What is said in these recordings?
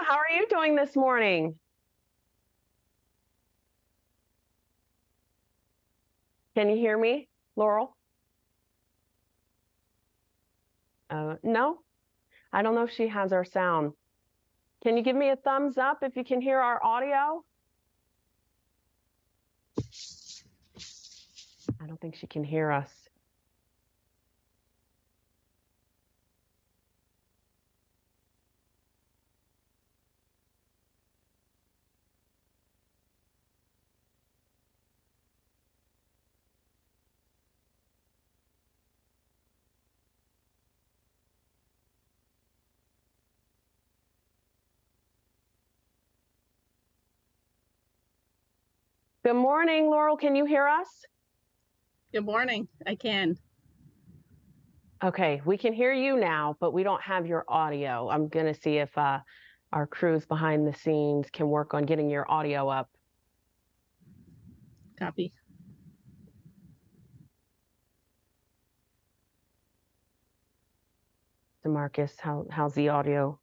How are you doing this morning? Can you hear me, Laurel? No, I don't know if she has our sound. Can you give me a thumbs up if you can hear our audio? I don't think she can hear us. Good morning, Laurel. Can you hear us? Good morning. I can. Okay, we can hear you now, but we don't have your audio. I'm going to see if our crews behind the scenes can work on getting your audio up. Copy. DeMarcus, how's the audio?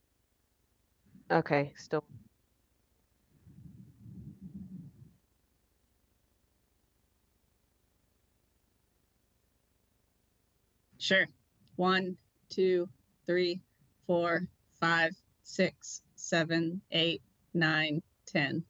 Okay, still. Sure. 1, 2, 3, 4, 5, 6, 7, 8, 9, 10.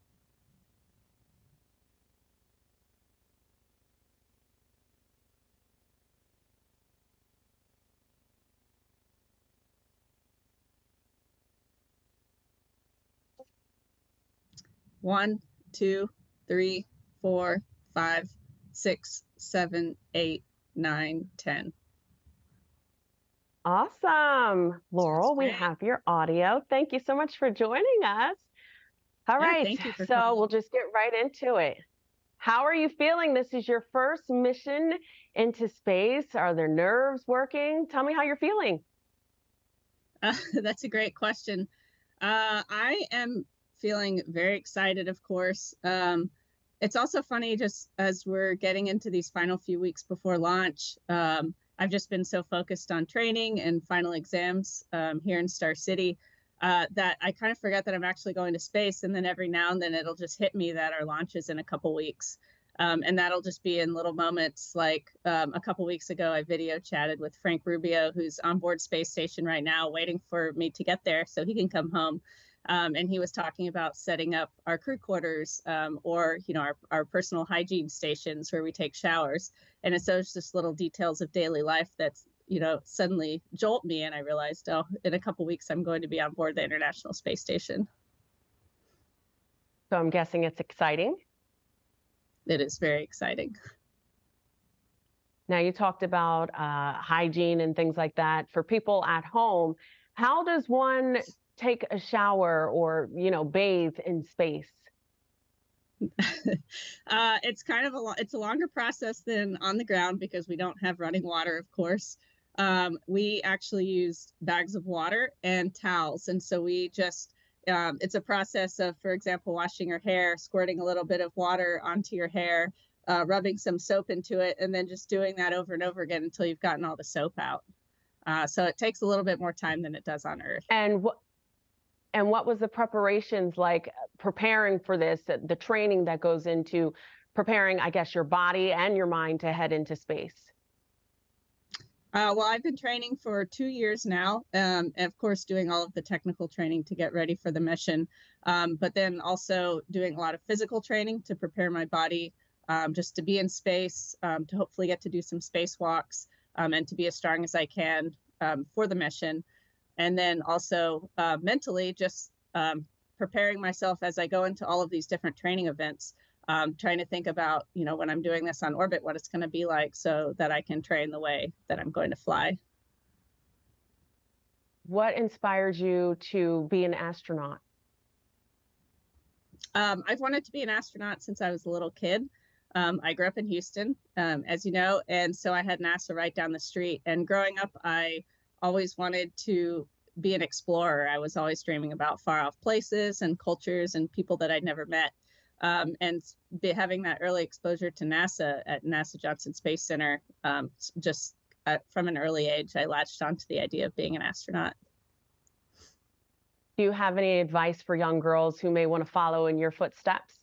One, 2, 3, 4, 5, 6, 7, 8, 9, 10. Awesome, Laurel. We great. have your audio. Thank you so much for joining us. All Yeah, right, thank you for so calling. we'll just get right into it. How are you feeling? This is your first mission into space. Are there nerves working? Tell me how you're feeling. That's a great question. I am feeling very excited, of course. It's also funny, just as we're getting into these final few weeks before launch, I've just been so focused on training and final exams here in Star City that I kind of forget that I'm actually going to space. And then every now and then it'll just hit me that our launch is in a couple weeks. And that'll just be in little moments like a couple weeks ago, I video chatted with Frank Rubio, who's on board Space Station right now, waiting for me to get there so he can come home. And he was talking about setting up our crew quarters or, our personal hygiene stations where we take showers. And it's those just little details of daily life that's, suddenly jolt me. And I realized, oh, in a couple weeks, I'm going to be on board the International Space Station. So I'm guessing it's exciting. It is very exciting. Now, you talked about hygiene and things like that. For people at home, how does one take a shower or, bathe in space? It's kind of it's a longer process than on the ground because we don't have running water, of course. We actually use bags of water and towels. And so we just, it's a process of, for example, washing your hair, squirting a little bit of water onto your hair, rubbing some soap into it, and then just doing that over and over again until you've gotten all the soap out. So it takes a little bit more time than it does on Earth. And what was the preparations like preparing for this, the training that goes into preparing, I guess, your body and your mind to head into space? Well, I've been training for 2 years now, and of course, doing all of the technical training to get ready for the mission, but then also doing a lot of physical training to prepare my body just to be in space, to hopefully get to do some spacewalks, and to be as strong as I can for the mission. And then also mentally, just preparing myself as I go into all of these different training events. Trying to think about, when I'm doing this on orbit, what it's going to be like so that I can train the way that I'm going to fly. What inspired you to be an astronaut? I've wanted to be an astronaut since I was a little kid. I grew up in Houston, as you know, and so I had NASA right down the street. And growing up, I always wanted to be an explorer. I was always dreaming about far off places and cultures and people that I'd never met. And having that early exposure to NASA at NASA Johnson Space Center, just from an early age, I latched onto the idea of being an astronaut. Do you have any advice for young girls who may want to follow in your footsteps?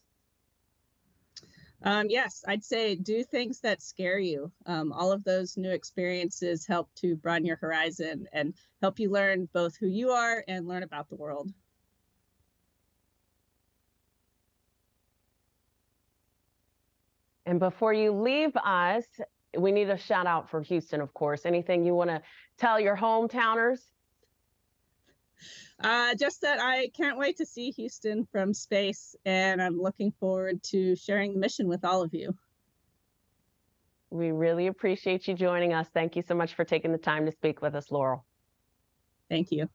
Yes, I'd say do things that scare you. All of those new experiences help to broaden your horizon and help you learn both who you are and learn about the world. And before you leave us, we need a shout out for Houston, of course. Anything you want to tell your hometowners? Just that I can't wait to see Houston from space, and I'm looking forward to sharing the mission with all of you. We really appreciate you joining us. Thank you so much for taking the time to speak with us, Loral. Thank you.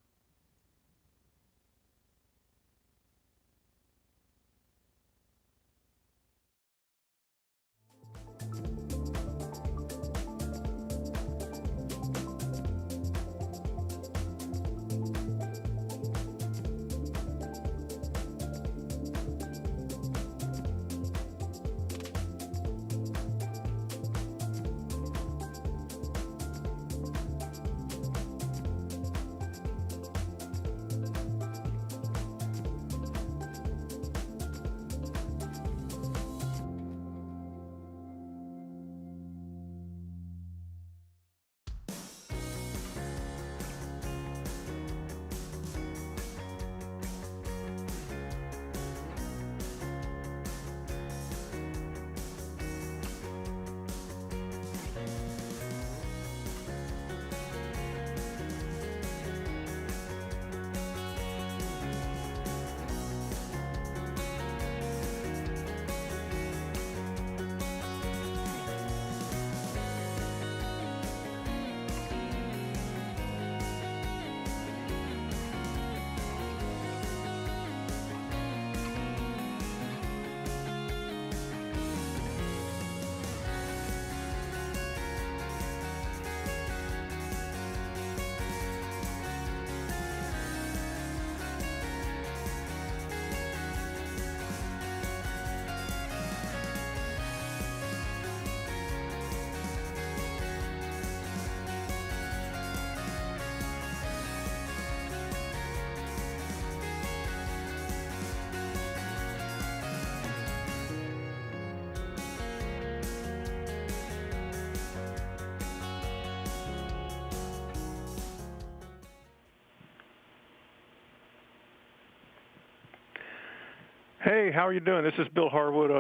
Hey, how are you doing? This is Bill Harwood,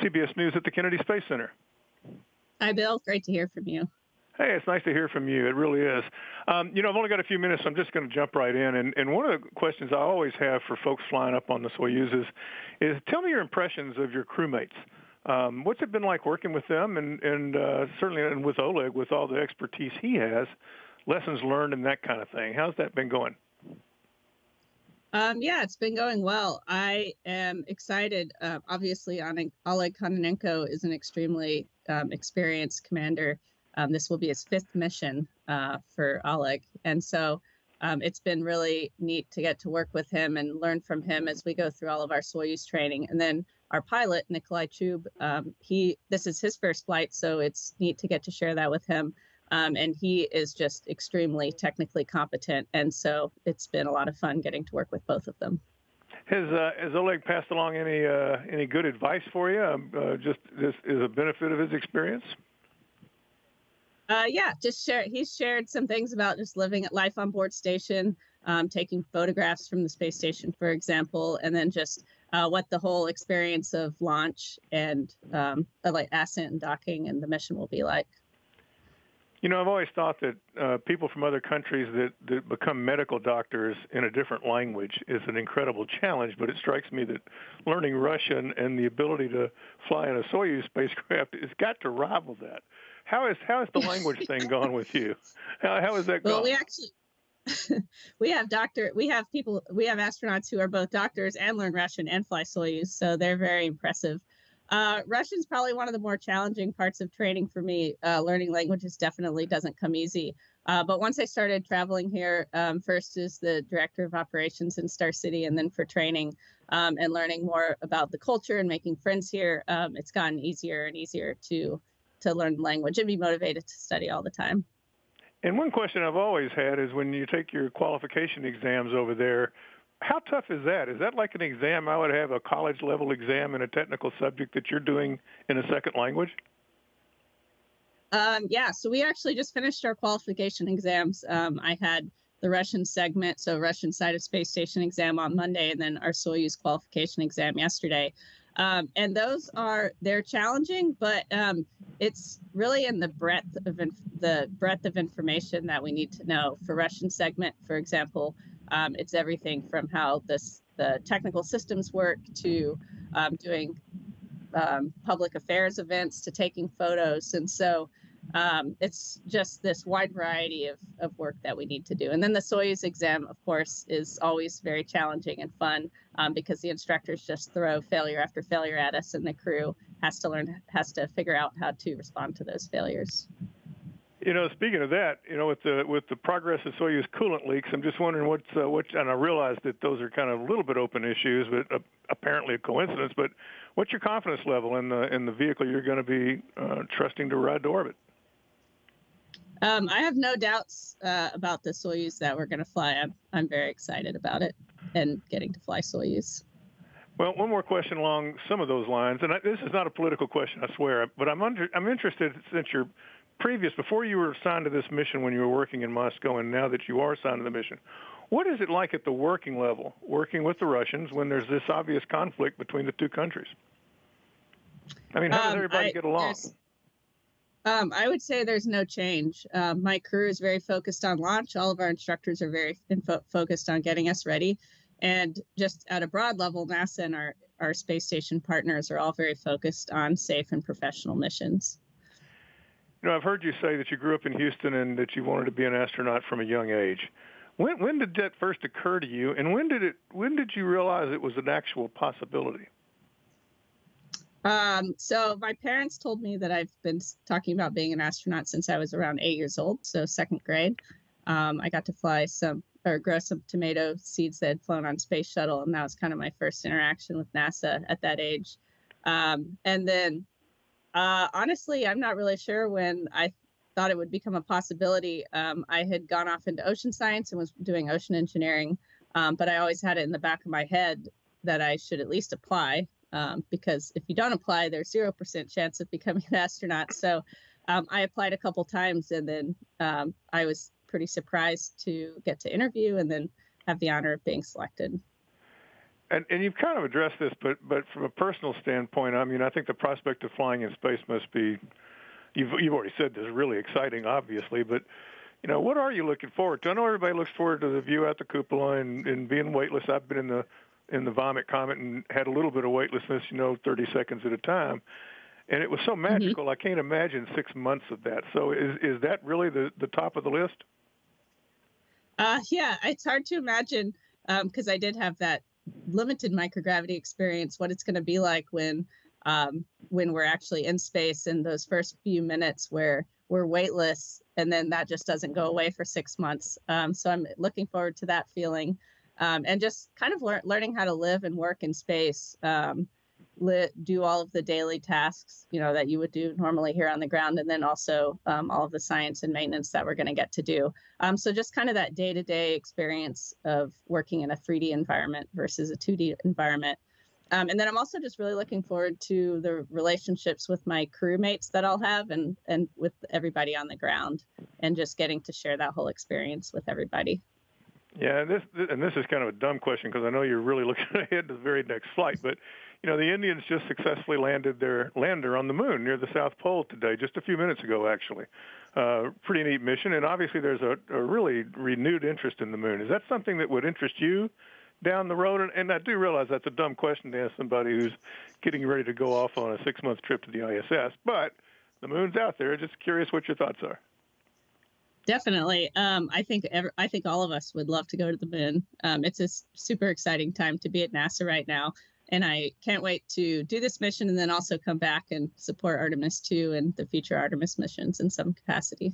CBS News at the Kennedy Space Center. Hi, Bill. Great to hear from you. Hey, it's nice to hear from you. It really is. I've only got a few minutes, so I'm just going to jump right in. And one of the questions I always have for folks flying up on the Soyuz is tell me your impressions of your crewmates. What's it been like working with them and certainly with Oleg, with all the expertise he has, lessons learned and that kind of thing? How's that been going? Yeah, it's been going well. I am excited. Obviously, Oleg Kononenko is an extremely experienced commander. This will be his 5th mission for Oleg. And so it's been really neat to get to work with him and learn from him as we go through all of our Soyuz training. And then our pilot, Nikolai Chub, this is his first flight, so it's neat to get to share that with him. And he is just extremely technically competent. And so it's been a lot of fun getting to work with both of them. Has Oleg passed along any good advice for you, just as a benefit of his experience? Yeah, he's shared some things about just living at life on board station, taking photographs from the space station, for example, and then just what the whole experience of launch and like ascent and docking and the mission will be like. I've always thought that people from other countries that become medical doctors in a different language is an incredible challenge, but it strikes me that learning Russian and the ability to fly in a Soyuz spacecraft has got to rival that. How is the language thing going with you? How is that going? Well, we actually we have astronauts who are both doctors and learn Russian and fly Soyuz, so they're very impressive. Russian's probably one of the more challenging parts of training for me. Learning languages definitely doesn't come easy. But once I started traveling here, first as the director of operations in Star City, and then for training and learning more about the culture and making friends here, it's gotten easier and easier to learn the language and be motivated to study all the time. And one question I've always had is when you take your qualification exams over there, How tough is that? Is that like an exam I would have, a college-level exam in a technical subject that you're doing in a second language? Yeah, so we actually just finished our qualification exams. I had the Russian segment, so Russian side of space station exam on Monday, and then our Soyuz qualification exam yesterday. And they're challenging, but it's really in the breadth of information that we need to know. For Russian segment, for example, it's everything from how the technical systems work to doing public affairs events to taking photos. And so it's just this wide variety of work that we need to do. And then the Soyuz exam, of course, is always very challenging and fun because the instructors just throw failure after failure at us, and the crew has to figure out how to respond to those failures. Speaking of that, with the progress of Soyuz coolant leaks, I'm just wondering and I realize that those are kind of a little bit open issues, but apparently a coincidence. But what's your confidence level in the vehicle you're going to be trusting to ride to orbit? I have no doubts about the Soyuz that we're going to fly. I'm very excited about it and getting to fly Soyuz. Well, one more question along some of those lines, and this is not a political question, I swear, but I'm interested, since you're before you were assigned to this mission when you were working in Moscow, and now that you are assigned to the mission, what is it like at the working level, working with the Russians, when there's this obvious conflict between the two countries? I mean, how does everybody get along? I would say there's no change. My crew is very focused on launch. All of our instructors are very focused on getting us ready. And just at a broad level, NASA and our space station partners are all very focused on safe and professional missions. I've heard you say that you grew up in Houston and that you wanted to be an astronaut from a young age. When did that first occur to you, and when did you realize it was an actual possibility? So my parents told me that I've been talking about being an astronaut since I was around 8 years old, so second grade. I got to grow some tomato seeds that had flown on space shuttle, and that was kind of my first interaction with NASA at that age. And then honestly, I'm not really sure when I thought it would become a possibility. I had gone off into ocean science and was doing ocean engineering, but I always had it in the back of my head that I should at least apply, because if you don't apply, there's 0% chance of becoming an astronaut. So I applied a couple times, and then I was pretty surprised to get to interview and then have the honor of being selected. And you've kind of addressed this, but from a personal standpoint, I mean, I think the prospect of flying in space must be, you've already said this, really exciting, obviously, but, what are you looking forward to? I know everybody looks forward to the view out the cupola and being weightless. I've been in the Vomit Comet and had a little bit of weightlessness, 30 seconds at a time. And it was so magical, I can't imagine 6 months of that. So is that really the top of the list? Yeah, it's hard to imagine because I did have that limited microgravity experience, what it's going to be like when we're actually in space in those first few minutes where we're weightless, and then that just doesn't go away for 6 months. So I'm looking forward to that feeling, and just kind of learning how to live and work in space, do all of the daily tasks, that you would do normally here on the ground, and then also all of the science and maintenance that we're going to get to do. So just kind of that day-to-day experience of working in a 3D environment versus a 2D environment. And then I'm also just really looking forward to the relationships with my crewmates that I'll have and with everybody on the ground, and just getting to share that whole experience with everybody. Yeah, this is kind of a dumb question because I know you're really looking ahead to the very next flight, but the Indians just successfully landed their lander on the moon near the South Pole today, just a few minutes ago, actually. Pretty neat mission, and obviously there's a really renewed interest in the moon. Is that something that would interest you down the road? And I do realize that's a dumb question to ask somebody who's getting ready to go off on a 6-month trip to the ISS, but the moon's out there. Just curious what your thoughts are. Definitely. I think all of us would love to go to the moon. It's a super exciting time to be at NASA right now. And I can't wait to do this mission and then also come back and support Artemis 2 and the future Artemis missions in some capacity.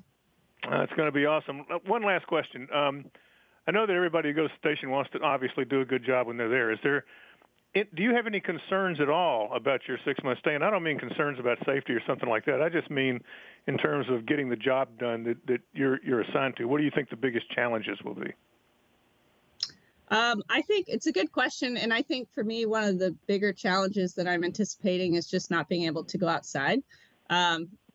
It's going to be awesome. One last question. I know that everybody who goes to the station wants to obviously do a good job when they're there. Do you have any concerns at all about your 6-month stay? And I don't mean concerns about safety or something like that. I just mean in terms of getting the job done that you're assigned to. What do you think the biggest challenges will be? I think it's a good question. And I think for me, one of the bigger challenges that I'm anticipating is just not being able to go outside.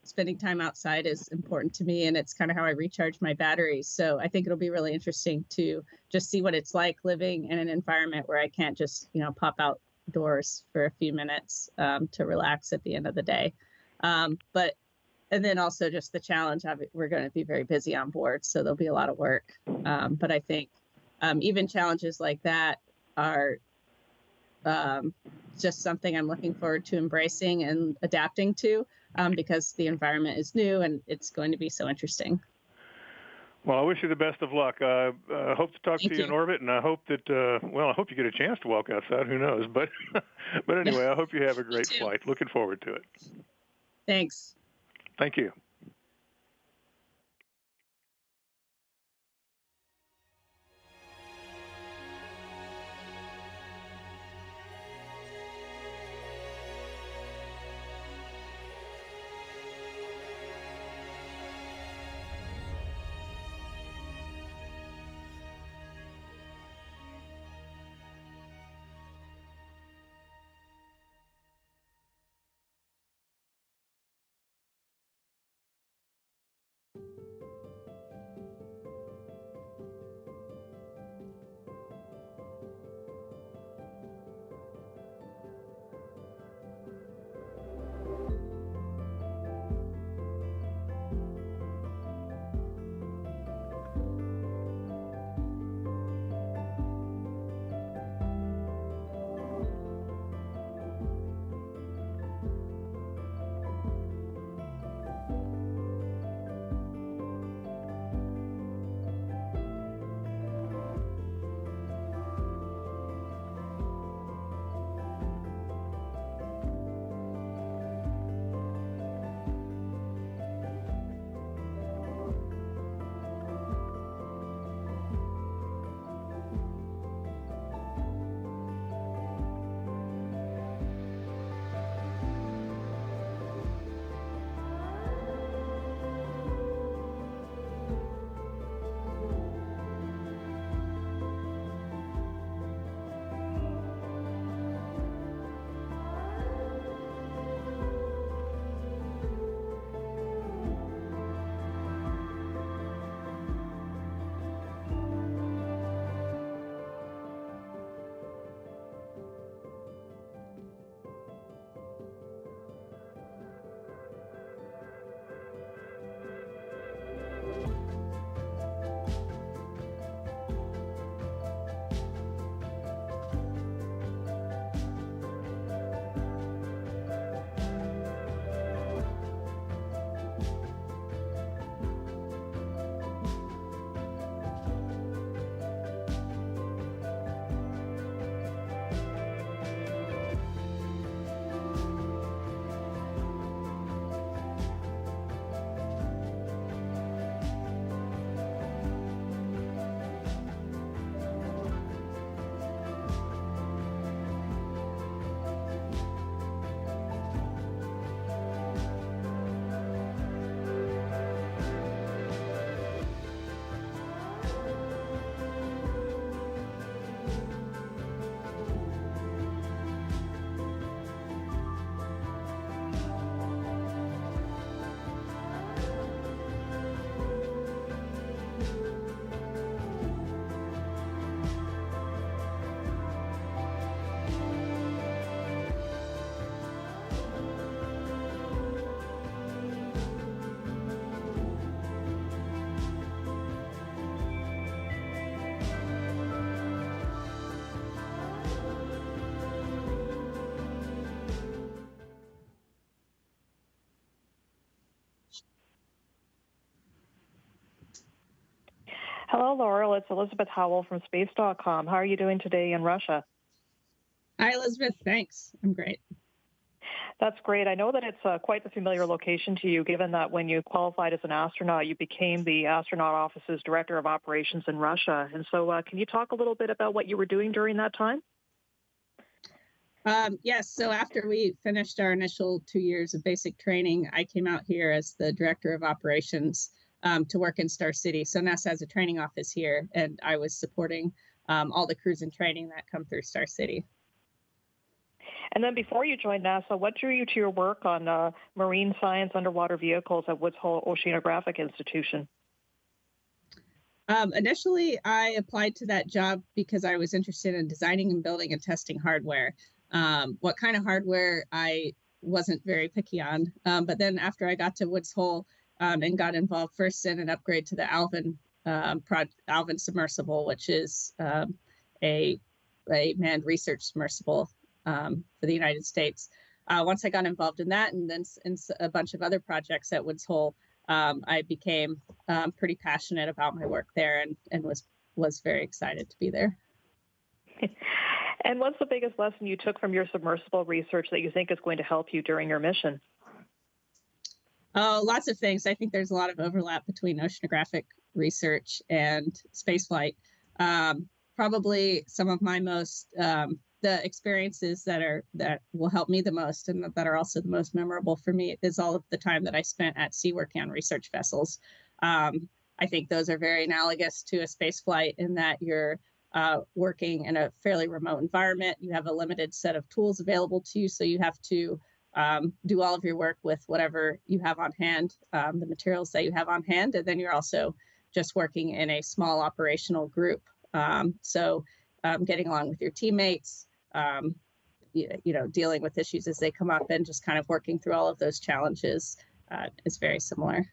Spending time outside is important to me, and it's kind of how I recharge my batteries. So I think it'll be really interesting to just see what it's like living in an environment where I can't just, pop outdoors for a few minutes to relax at the end of the day. And then also just the challenge of it, we're going to be very busy on board, so there'll be a lot of work. But I think even challenges like that are just something I'm looking forward to embracing and adapting to, because the environment is new and it's going to be so interesting. Well, I wish you the best of luck. I hope to talk to you in orbit, and I hope that, I hope you get a chance to walk outside. Who knows? But anyway, I hope you have a great flight. Looking forward to it. Thanks. Thank you. Hello, Loral. It's Elizabeth Howell from Space.com. How are you doing today in Russia? Hi, Elizabeth. Thanks. I'm great. That's great. I know that it's quite a familiar location to you, given that when you qualified as an astronaut, you became the astronaut office's director of operations in Russia. And so can you talk a little bit about what you were doing during that time? Yes. So after we finished our initial 2 years of basic training, I came out here as the director of operations to work in Star City. So NASA has a training office here, and I was supporting all the crews and training that come through Star City. And then before you joined NASA, what drew you to your work on marine science underwater vehicles at Woods Hole Oceanographic Institution? Initially, I applied to that job because I was interested in designing and building and testing hardware. What kind of hardware I wasn't very picky on. But then after I got to Woods Hole and got involved first in an upgrade to the Alvin submersible, which is a manned research submersible for the United States. Once I got involved in that and then in a bunch of other projects at Woods Hole, I became pretty passionate about my work there and was very excited to be there. And what's the biggest lesson you took from your submersible research that you think is going to help you during your mission? Oh, lots of things. I think there's a lot of overlap between oceanographic research and spaceflight. Probably some of my most the experiences that will help me the most and that are also the most memorable for me is all of the time that I spent at sea working on research vessels. I think those are very analogous to a space flight in that you're working in a fairly remote environment. You have a limited set of tools available to you, so you have to do all of your work with whatever you have on hand, the materials that you have on hand, and then you're also just working in a small operational group. So getting along with your teammates, dealing with issues as they come up and just kind of working through all of those challenges is very similar.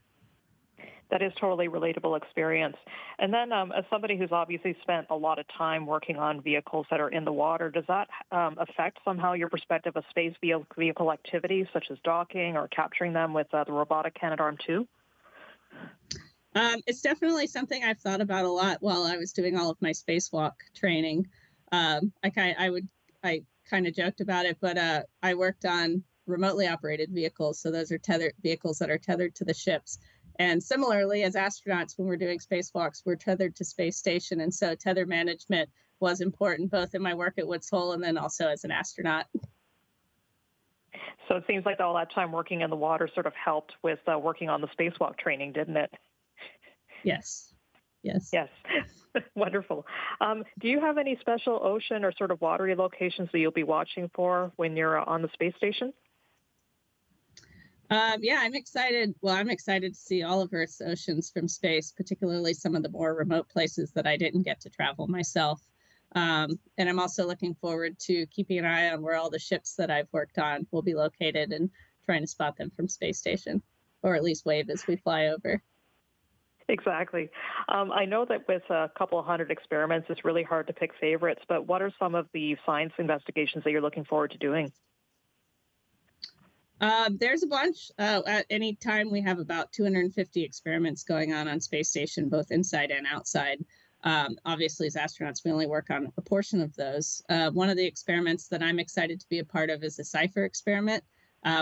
That is totally relatable experience. And then as somebody who's obviously spent a lot of time working on vehicles that are in the water, does that affect somehow your perspective of space vehicle activities, such as docking or capturing them with the robotic Canadarm2? It's definitely something I've thought about a lot while I was doing all of my spacewalk training. I kind of joked about it, but I worked on remotely operated vehicles. So those are vehicles that are tethered to the ships. And similarly, as astronauts, when we're doing spacewalks, we're tethered to space station. And so tether management was important, both in my work at Woods Hole and then also as an astronaut. So it seems like all that time working in the water sort of helped with working on the spacewalk training, didn't it? Yes. Wonderful. Do you have any special ocean or sort of watery locations that you'll be watching for when you're on the space station? Yeah, I'm excited. Well, I'm excited to see all of Earth's oceans from space, particularly some of the more remote places that I didn't get to travel myself. And I'm also looking forward to keeping an eye on where all the ships that I've worked on will be located and trying to spot them from space station, or at least wave as we fly over. Exactly. I know that with a couple of hundred experiments, it's really hard to pick favorites, but what are some of the science investigations that you're looking forward to doing? There's a bunch. At any time, we have about 250 experiments going on space station, both inside and outside. Obviously, as astronauts, we only work on a portion of those. One of the experiments that I'm excited to be a part of is the CIPHER experiment,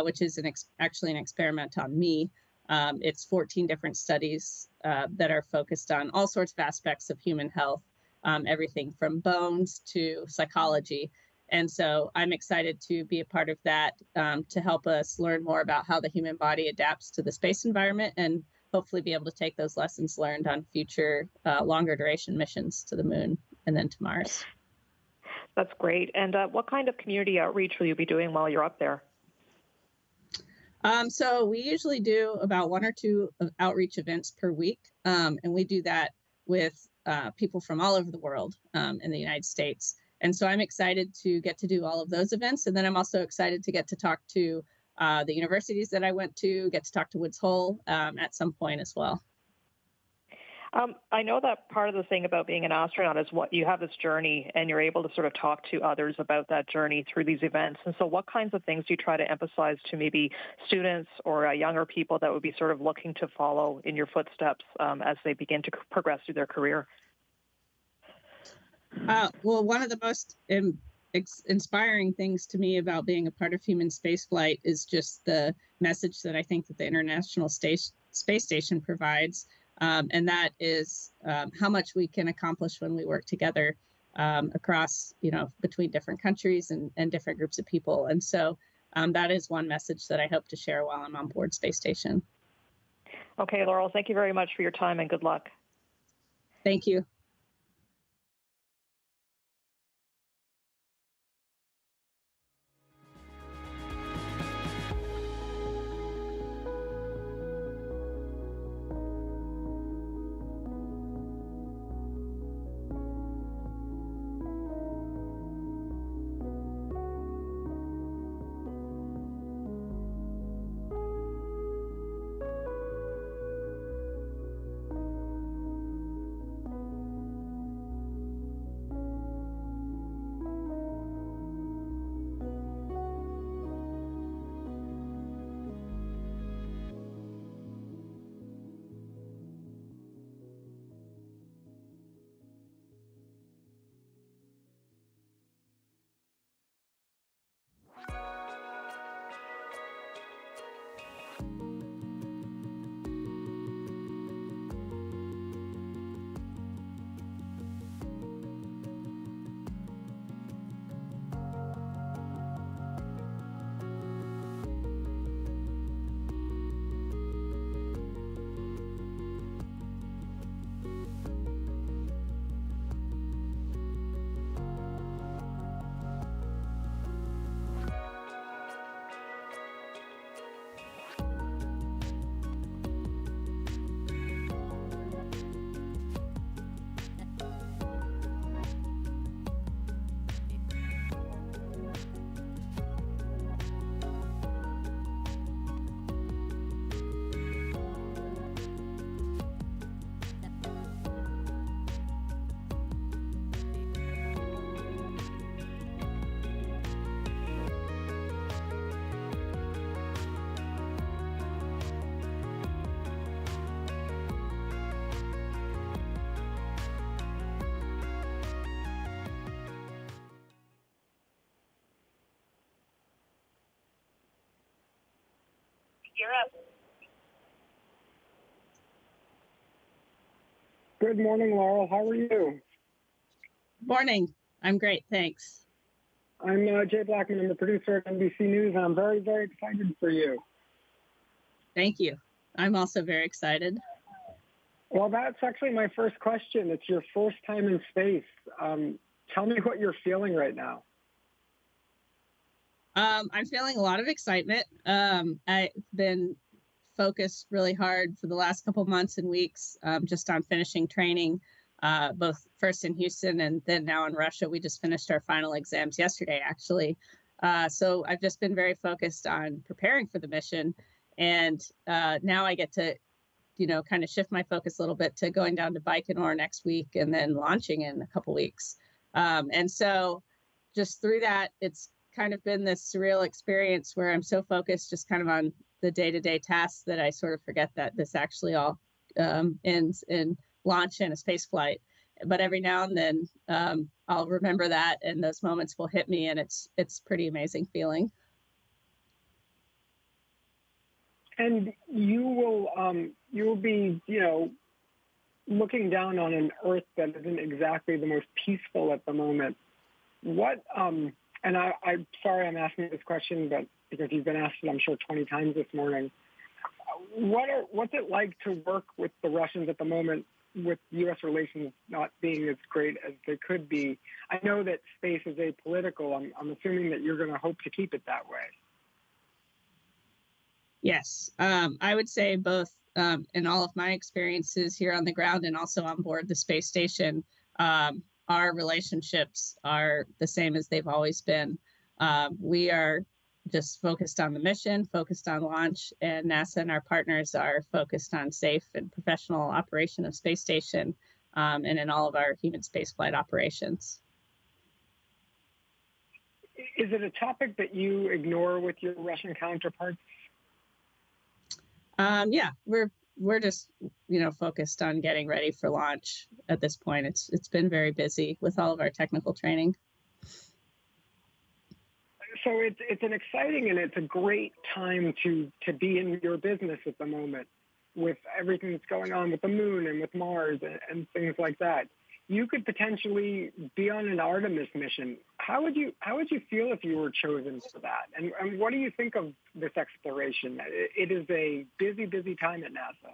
which is actually an experiment on me. It's 14 different studies that are focused on all sorts of aspects of human health, everything from bones to psychology. And so I'm excited to be a part of that to help us learn more about how the human body adapts to the space environment and hopefully be able to take those lessons learned on future longer duration missions to the moon and then to Mars. That's great. And what kind of community outreach will you be doing while you're up there? So we usually do about 1 or 2 outreach events per week. And we do that with people from all over the world in the United States. And so I'm excited to get to do all of those events. And then I'm also excited to get to talk to the universities that I went to, get to talk to Woods Hole at some point as well. I know that part of the thing about being an astronaut is what you have this journey and you're able to sort of talk to others about that journey through these events. And so what kinds of things do you try to emphasize to maybe students or younger people that would be sort of looking to follow in your footsteps as they begin to progress through their career? Well, one of the most inspiring things to me about being a part of human spaceflight is just the message that I think that the International Space Station provides. And that is how much we can accomplish when we work together across, between different countries and different groups of people. And so that is one message that I hope to share while I'm on board Space Station. Okay, Loral, thank you very much for your time and good luck. Thank you. you're up. Good morning, Loral. How are you? Morning. I'm great, thanks. I'm Jay Blackman. I'm the producer at NBC News, and I'm very, very excited for you. Thank you. I'm also very excited. Well, that's actually my first question. It's your first time in space. Tell me what you're feeling right now. I'm feeling a lot of excitement. I've been focused really hard for the last couple months and weeks just on finishing training, both first in Houston and then now in Russia. We just finished our final exams yesterday, actually. So I've just been very focused on preparing for the mission. And now I get to, kind of shift my focus a little bit to going down to Baikonur next week and then launching in a couple weeks. And so just through that, it's kind of been this surreal experience where I'm so focused just kind of on the day-to-day tasks that I sort of forget that this actually all ends in launch and a space flight. But every now and then I'll remember that, and those moments will hit me, and it's pretty amazing feeling. And you will be, looking down on an Earth that isn't exactly the most peaceful at the moment. What and I'm sorry I'm asking you this question, but because you've been asked it, I'm sure 20 times this morning. What's it like to work with the Russians at the moment, with U.S. relations not being as great as they could be? I know that space is apolitical. I'm assuming that you're going to hope to keep it that way. Yes, I would say both in all of my experiences here on the ground and also on board the space station, our relationships are the same as they've always been. We are just focused on the mission, focused on launch, and NASA and our partners are focused on safe and professional operation of space station and in all of our human spaceflight operations. Is it a topic that you ignore with your Russian counterparts? Yeah, we're just, focused on getting ready for launch at this point. It's been very busy with all of our technical training. So it's an exciting and it's a great time to be in your business at the moment with everything that's going on with the moon and with Mars and things like that. You could potentially be on an Artemis mission. How would you feel if you were chosen for that? And what do you think of this exploration? It is a busy time at NASA.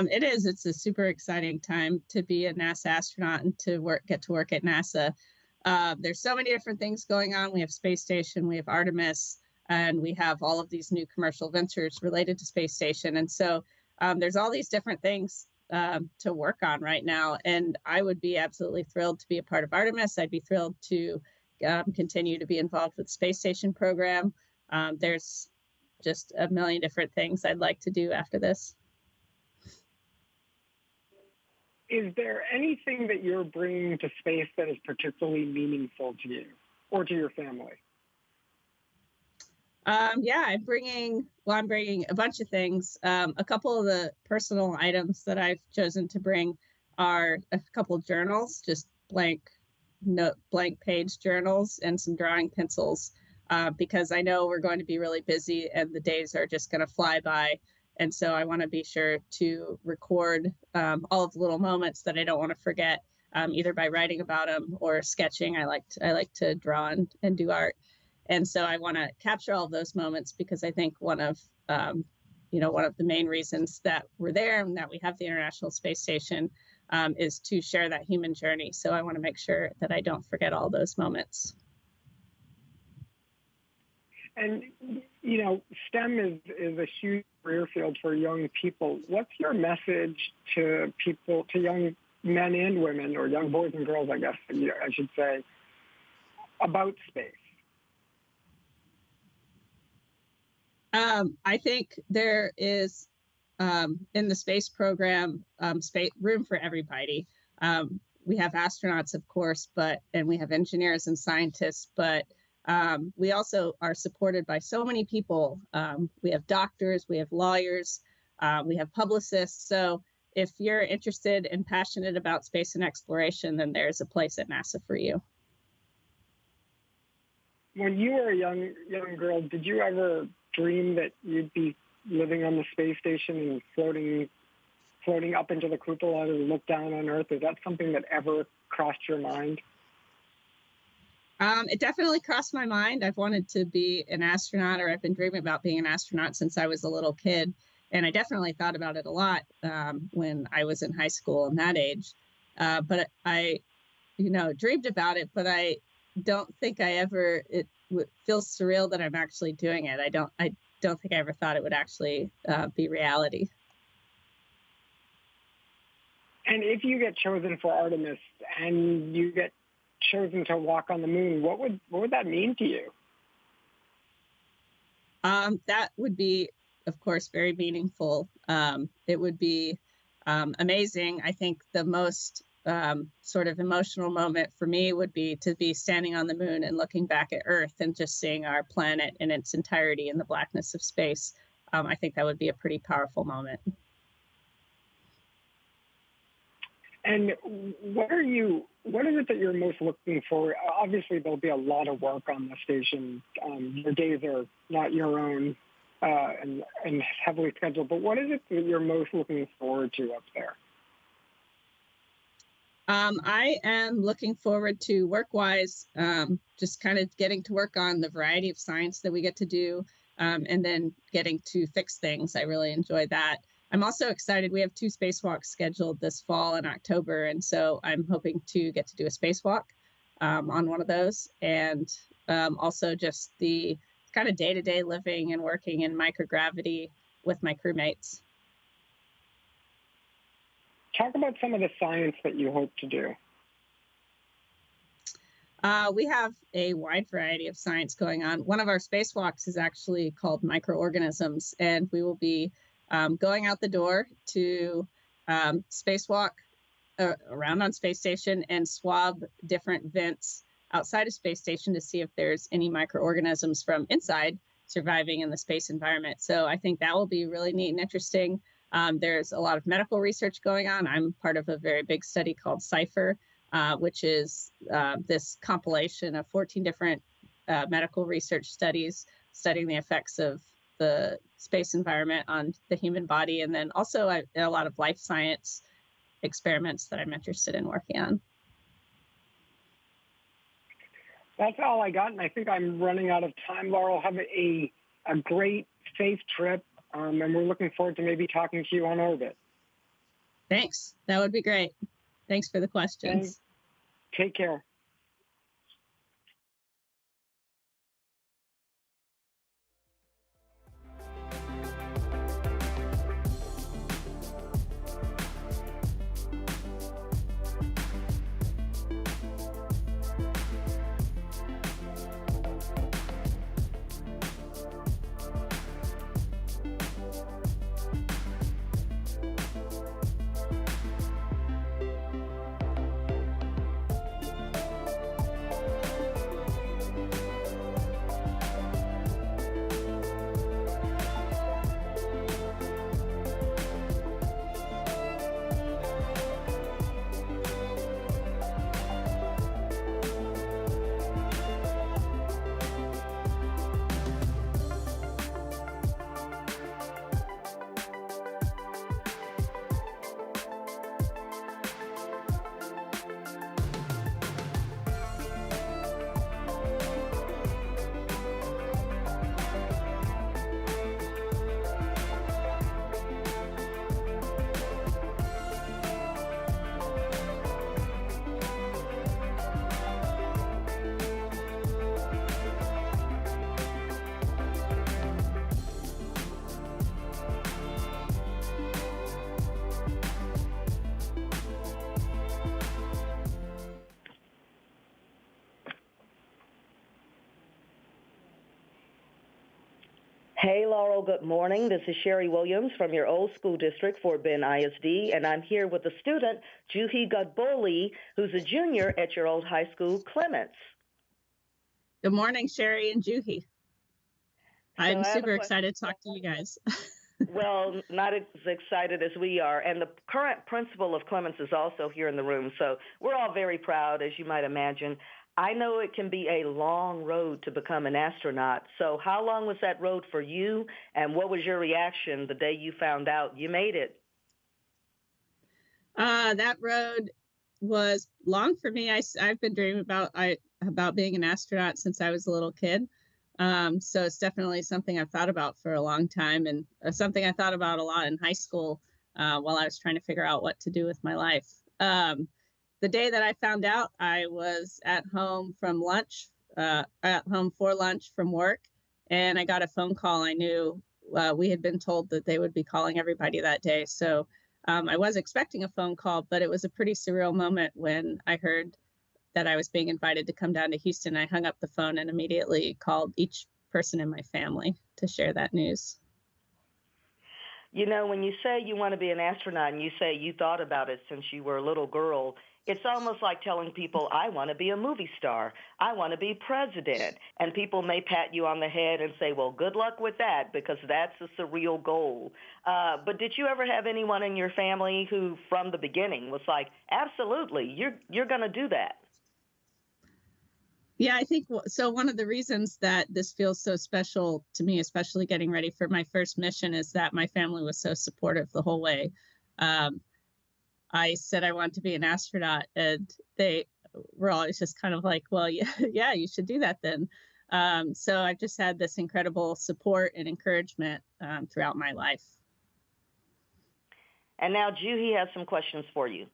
It is. It's a super exciting time to be a NASA astronaut and to get to work at NASA. There's so many different things going on. We have space station, we have Artemis, and we have all of these new commercial ventures related to space station. And so there's all these different things to work on right now. And I would be absolutely thrilled to be a part of Artemis. I'd be thrilled to continue to be involved with the space station program. There's just a million different things I'd like to do after this. Is there anything that you're bringing to space that is particularly meaningful to you or to your family? Yeah, I'm bringing a bunch of things. A couple of the personal items that I've chosen to bring are a couple of journals, just blank page journals, and some drawing pencils, because I know we're going to be really busy and the days are just going to fly by. And so I want to be sure to record all of the little moments that I don't want to forget, either by writing about them or sketching. I like to draw and do art. And so I want to capture all of those moments because I think one of the main reasons that we're there and that we have the International Space Station is to share that human journey. So I want to make sure that I don't forget all those moments. And, STEM is a huge career field for young people. What's your message to people, to young men and women, or young boys and girls, I guess I should say, about space? I think there is, in the space program, room for everybody. We have astronauts, of course, and we have engineers and scientists, but we also are supported by so many people. We have doctors, we have lawyers, we have publicists. So if you're interested and passionate about space and exploration, then there's a place at NASA for you. When you were a young girl, did you ever dream that you'd be living on the space station and floating up into the cupola to look down on Earth? Is that something that ever crossed your mind? It definitely crossed my mind. I've wanted to be an astronaut, or I've been dreaming about being an astronaut since I was a little kid. And I definitely thought about it a lot when I was in high school and that age. But I, dreamed about it, but I don't think it feels surreal that I'm actually doing it. I don't think I ever thought it would actually be reality. And if you get chosen for Artemis and you get chosen to walk on the moon, what would that mean to you? That would be, of course, very meaningful. It would be amazing. I think the most sort of emotional moment for me would be to be standing on the moon and looking back at Earth and just seeing our planet in its entirety in the blackness of space. I think that would be a pretty powerful moment. And what is it that you're most looking for? Obviously, there'll be a lot of work on the station. Your days are not your own and heavily scheduled. But what is it that you're most looking forward to up there? I am looking forward to work-wise, just kind of getting to work on the variety of science that we get to do, and then getting to fix things. I really enjoy that. I'm also excited. We have 2 spacewalks scheduled this fall and October, and so I'm hoping to get to do a spacewalk on one of those, and also just the kind of day-to-day living and working in microgravity with my crewmates. Talk about some of the science that you hope to do. We have a wide variety of science going on. One of our spacewalks is actually called microorganisms, and we will be going out the door to spacewalk around on space station and swab different vents outside of space station to see if there's any microorganisms from inside surviving in the space environment. So I think that will be really neat and interesting. There's a lot of medical research going on. I'm part of a very big study called CIPHER, which is this compilation of 14 different medical research studies studying the effects of the space environment on the human body, and then also a lot of life science experiments that I'm interested in working on. That's all I got, and I think I'm running out of time. Loral, have a great, safe trip, and we're looking forward to maybe talking to you on orbit. Thanks. That would be great. Thanks for the questions. And take care. Hey, Loral, good morning. This is Sherry Williams from your old school district, Fort Bend ISD, and I'm here with a student, Juhi Gadboli, who's a junior at your old high school, Clements. Good morning, Sherry and Juhi. I'm super excited to talk to you guys. Well, not as excited as we are. And the current principal of Clements is also here in the room, so we're all very proud, as you might imagine. I know it can be a long road to become an astronaut. So how long was that road for you, and what was your reaction the day you found out you made it? That road was long for me. I've been dreaming about being an astronaut since I was a little kid. So it's definitely something I've thought about for a long time, and something I thought about a lot in high school while I was trying to figure out what to do with my life. The day that I found out, I was at home for lunch from work, and I got a phone call. I knew we had been told that they would be calling everybody that day. So I was expecting a phone call, but it was a pretty surreal moment when I heard that I was being invited to come down to Houston. I hung up the phone and immediately called each person in my family to share that news. You know, when you say you want to be an astronaut and you say you thought about it since you were a little girl, it's almost like telling people, I want to be a movie star. I want to be president. And people may pat you on the head and say, well, good luck with that, because that's a surreal goal. But did you ever have anyone in your family who from the beginning was like, absolutely, you're going to do that? Yeah, I think so. One of the reasons that this feels so special to me, especially getting ready for my first mission, is that my family was so supportive the whole way. I said I want to be an astronaut, and they were always just kind of like, well, yeah, yeah, you should do that then. So I've just had this incredible support and encouragement throughout my life. And now Juhi has some questions for you.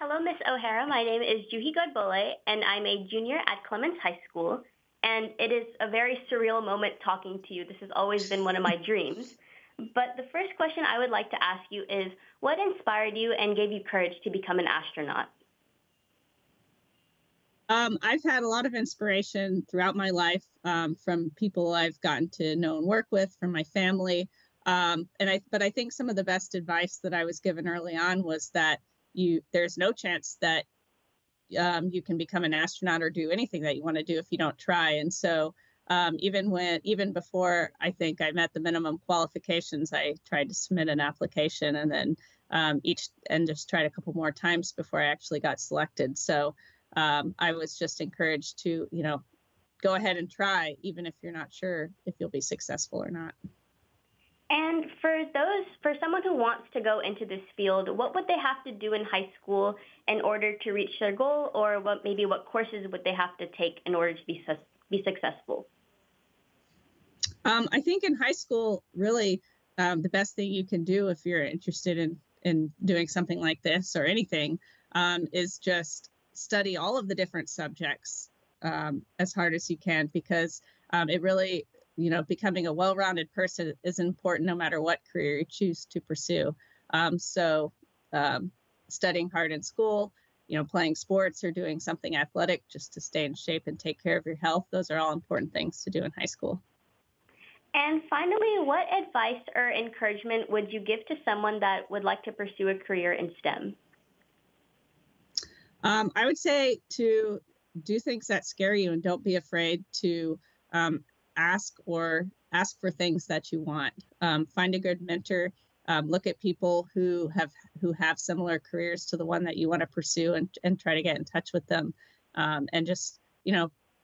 Hello, Miss O'Hara. My name is Juhi Godbole, and I'm a junior at Clemens High School. And it is a very surreal moment talking to you. This has always been one of my dreams. But the first question I would like to ask you is, what inspired you and gave you courage to become an astronaut? I've had a lot of inspiration throughout my life from people I've gotten to know and work with, from my family. But I think some of the best advice that I was given early on was that there's no chance that you can become an astronaut or do anything that you want to do if you don't try. And so even before I think I met the minimum qualifications, I tried to submit an application, and then just tried a couple more times before I actually got selected. So I was just encouraged to, go ahead and try, even if you're not sure if you'll be successful or not. And for someone who wants to go into this field, what would they have to do in high school in order to reach their goal, or what courses would they have to take in order to be successful? I think in high school, really, the best thing you can do if you're interested in doing something like this or anything is just study all of the different subjects as hard as you can, because it really, becoming a well-rounded person is important no matter what career you choose to pursue. So studying hard in school, playing sports or doing something athletic just to stay in shape and take care of your health, those are all important things to do in high school. And finally, what advice or encouragement would you give to someone that would like to pursue a career in STEM? I would say to do things that scare you, and don't be afraid to ask for things that you want. Find a good mentor. Look at people who have similar careers to the one that you want to pursue, and try to get in touch with them, and just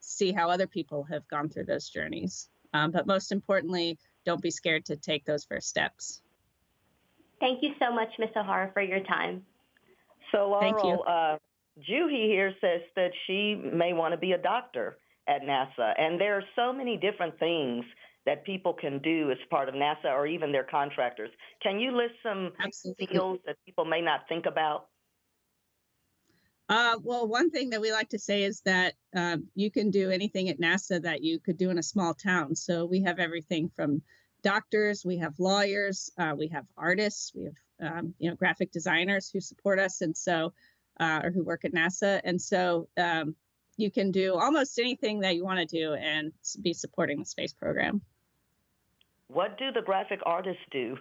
see how other people have gone through those journeys. But most importantly, don't be scared to take those first steps. Thank you so much, Ms. O'Hara, for your time. So, Laurel, Thank you. Juhi here says that she may want to be a doctor at NASA. And there are so many different things that people can do as part of NASA or even their contractors. Can you list some fields that people may not think about? Well, one thing that we like to say is that you can do anything at NASA that you could do in a small town. So we have everything from doctors, we have lawyers, we have artists, we have graphic designers who support us, and so or who work at NASA, and so you can do almost anything that you want to do and be supporting the space program. What do the graphic artists do?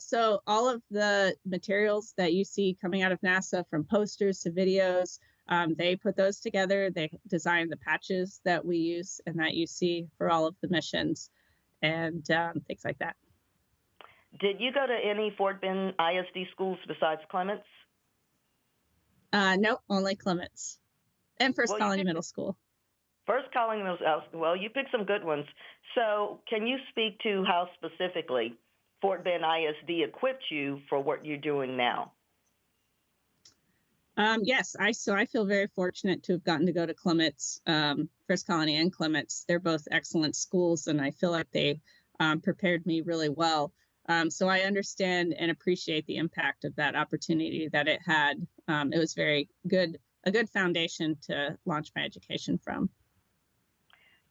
So all of the materials that you see coming out of NASA, from posters to videos, they put those together. They design the patches that we use and that you see for all of the missions, and things like that. Did you go to any Fort Bend ISD schools besides Clements? Nope, only Clements and First Colony Middle School. First Colony Middle School. Well, you picked some good ones. So can you speak to how specifically Fort Bend ISD equipped you for what you're doing now? Yes, I feel very fortunate to have gotten to go to Clements, First Colony and Clements. They're both excellent schools, and I feel like they prepared me really well. So I understand and appreciate the impact of that opportunity that it had. It was very good, a good foundation to launch my education from.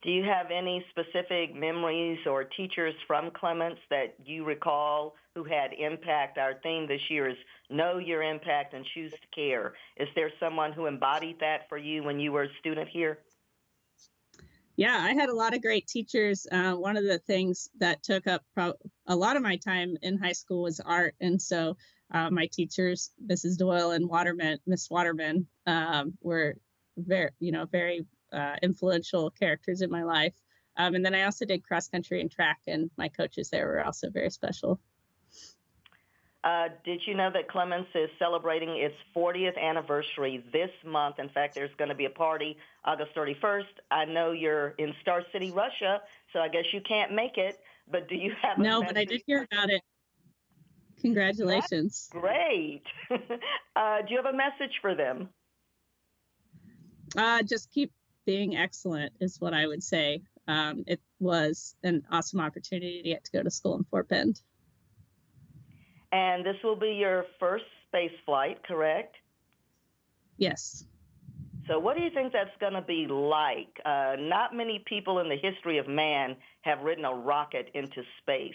Do you have any specific memories or teachers from Clements that you recall who had impact? Our theme this year is Know Your Impact and Choose to Care. Is there someone who embodied that for you when you were a student here? Yeah, I had a lot of great teachers. One of the things that took up a lot of my time in high school was art. And so my teachers, Mrs. Doyle and Miss Waterman, were very influential characters in my life. And then I also did cross country and track, and my coaches there were also very special. Did you know that Clements is celebrating its 40th anniversary this month? In fact, there's going to be a party August 31st. I know you're in Star City, Russia, so I guess you can't make it, but do you have No, but I did hear about it. Congratulations. That's great. Do you have a message for them? Just keep being excellent is what I would say. It was an awesome opportunity to get to go to school in Fort Bend. And this will be your first space flight, correct? Yes. So what do you think that's going to be like? Not many people in the history of man have ridden a rocket into space.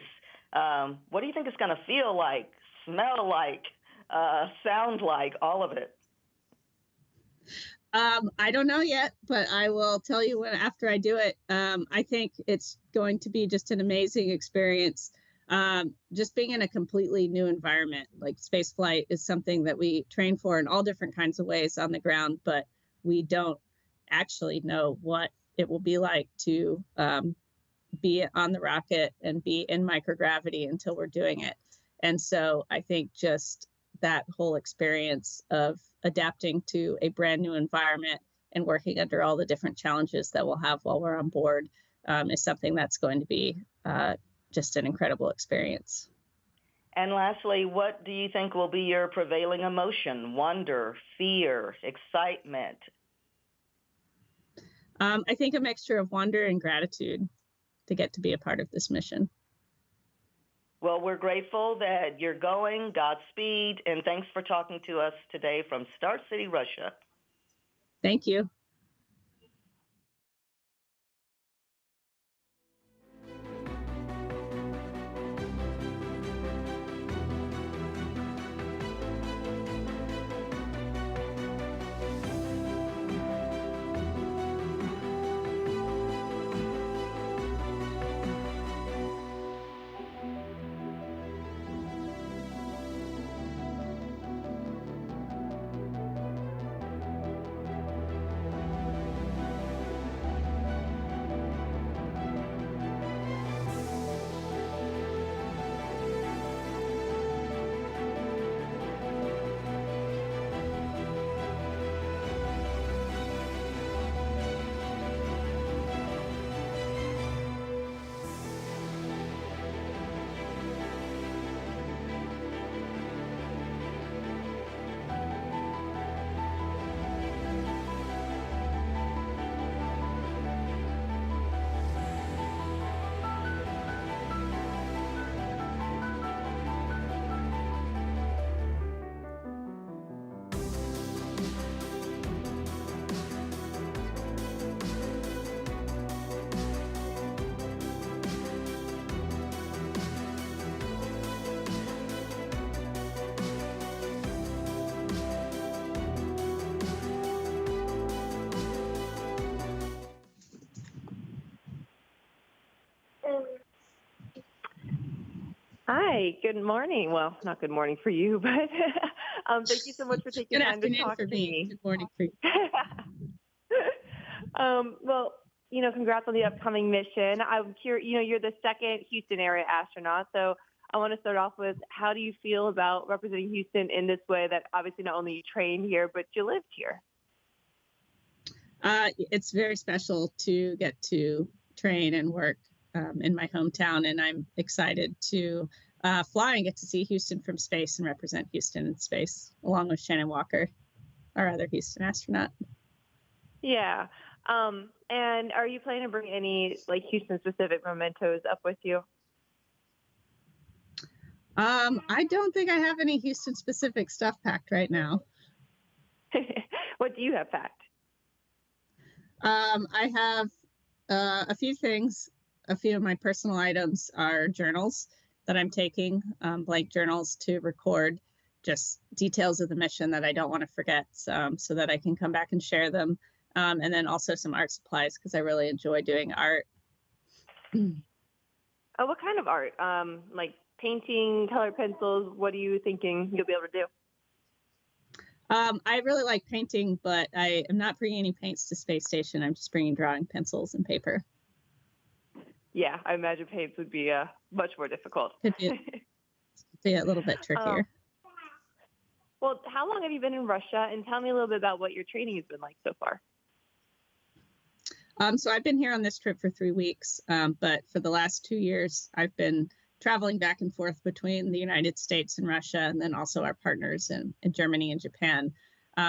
What do you think it's going to feel like, smell like, sound like, all of it? I don't know yet, but I will tell you after I do it. I think it's going to be just an amazing experience. Just being in a completely new environment. Like space flight is something that we train for in all different kinds of ways on the ground, but we don't actually know what it will be like to be on the rocket and be in microgravity until we're doing it. And so I think just that whole experience of adapting to a brand new environment and working under all the different challenges that we'll have while we're on board is something that's going to be just an incredible experience. And lastly, what do you think will be your prevailing emotion? Wonder, fear, excitement? I think a mixture of wonder and gratitude to get to be a part of this mission. Well, we're grateful that you're going. Godspeed. And thanks for talking to us today from Star City, Russia. Thank you. Hi, good morning. Well, not good morning for you, but thank you so much for taking time to talk to me. Good morning for you. Well, congrats on the upcoming mission. I'm curious, you're the second Houston area astronaut, so I want to start off with, how do you feel about representing Houston in this way that obviously not only you train here, but you lived here? It's very special to get to train and work in my hometown, and I'm excited to fly and get to see Houston from space and represent Houston in space, along with Shannon Walker, our other Houston astronaut. Yeah. And are you planning to bring any Houston-specific mementos up with you? I don't think I have any Houston-specific stuff packed right now. What do you have packed? I have a few things. A few of my personal items are journals that I'm taking, blank journals to record just details of the mission that I don't want to forget, so that I can come back and share them. And then also some art supplies, because I really enjoy doing art. Oh, what kind of art? Like painting, colored pencils? What are you thinking you'll be able to do? I really like painting, but I am not bringing any paints to space station. I'm just bringing drawing pencils and paper. Yeah, I imagine paints would be much more difficult. It'd be a little bit trickier. Well, how long have you been in Russia? And tell me a little bit about what your training has been like so far. So I've been here on this trip for 3 weeks, but for the last 2 years, I've been traveling back and forth between the United States and Russia, and then also our partners in Germany and Japan.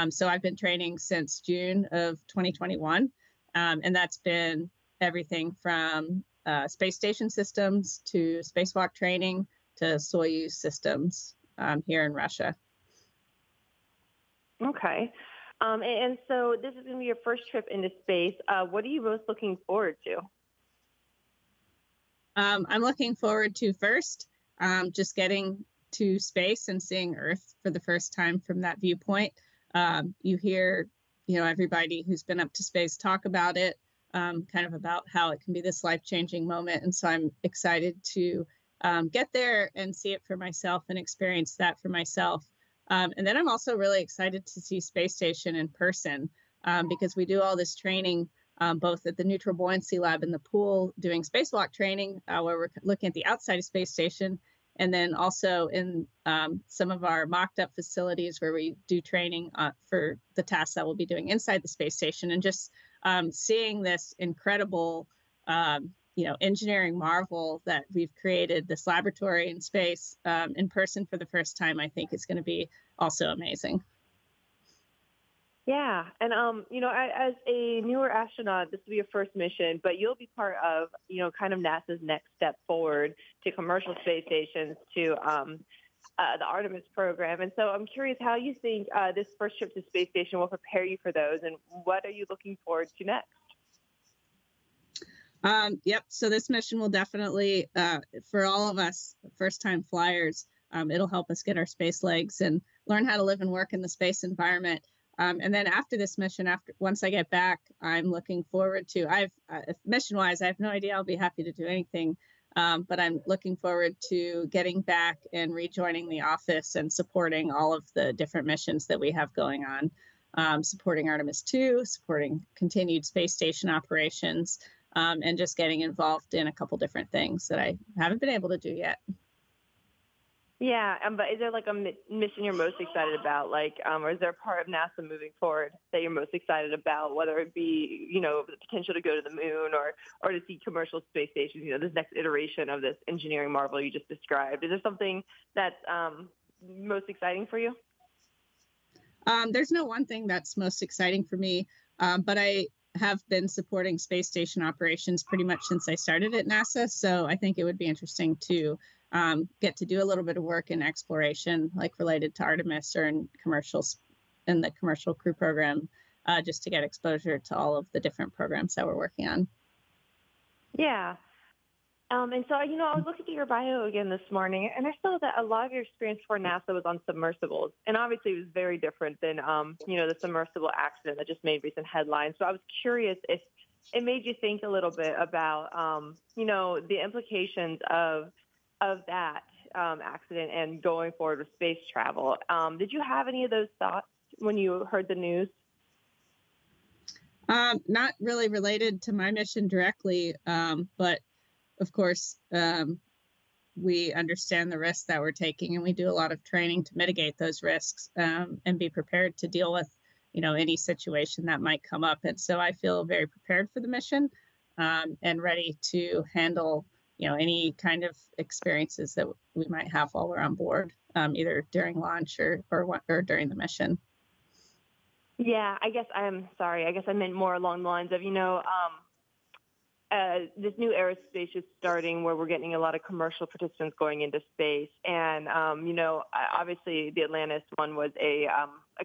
So I've been training since June of 2021, and that's been everything from space station systems to spacewalk training to Soyuz systems here in Russia. Okay. And so this is going to be your first trip into space. What are you most looking forward to? I'm looking forward to first just getting to space and seeing Earth for the first time from that viewpoint. You hear, everybody who's been up to space talk about it, kind of about how it can be this life-changing moment. And so I'm excited to get there and see it for myself and experience that for myself. And then I'm also really excited to see Space Station in person because we do all this training both at the Neutral Buoyancy Lab in the pool doing spacewalk training where we're looking at the outside of Space Station, and then also in some of our mocked up facilities where we do training for the tasks that we'll be doing inside the space station, and just seeing this incredible engineering marvel that we've created, this laboratory in space in person for the first time, I think is going to be also amazing. Yeah. And, as a newer astronaut, this will be your first mission, but you'll be part of, kind of NASA's next step forward to commercial space stations, to the Artemis program. And so I'm curious how you think this first trip to space station will prepare you for those, and what are you looking forward to next? Yep. So this mission will definitely, for all of us first-time flyers, it'll help us get our space legs and learn how to live and work in the space environment. And then after this mission, once I get back, I'm looking forward to, mission-wise, I have no idea I'll be happy to do anything, but I'm looking forward to getting back and rejoining the office and supporting all of the different missions that we have going on, supporting Artemis 2, supporting continued space station operations, and just getting involved in a couple different things that I haven't been able to do yet. Yeah, but is there like a mission you're most excited about, or is there a part of NASA moving forward that you're most excited about, whether it be, the potential to go to the moon or to see commercial space stations, this next iteration of this engineering marvel you just described? Is there something that's most exciting for you? There's no one thing that's most exciting for me, but I have been supporting space station operations pretty much since I started at NASA. So I think it would be interesting to get to do a little bit of work in exploration, like related to Artemis or in the commercial crew program, just to get exposure to all of the different programs that we're working on. Yeah. And so, I was looking at your bio again this morning, and I saw that a lot of your experience for NASA was on submersibles. And obviously it was very different than, the submersible accident that just made recent headlines. So I was curious if it made you think a little bit about, the implications of that accident and going forward with space travel. Did you have any of those thoughts when you heard the news? Not really related to my mission directly, but of course, we understand the risks that we're taking, and we do a lot of training to mitigate those risks, and be prepared to deal with, any situation that might come up. And so I feel very prepared for the mission, and ready to handle, any kind of experiences that we might have while we're on board, either during launch or during the mission. Yeah, I guess I'm sorry. I guess I meant more along the lines of, this new aerospace is starting where we're getting a lot of commercial participants going into space. And, obviously the Atlantis one was a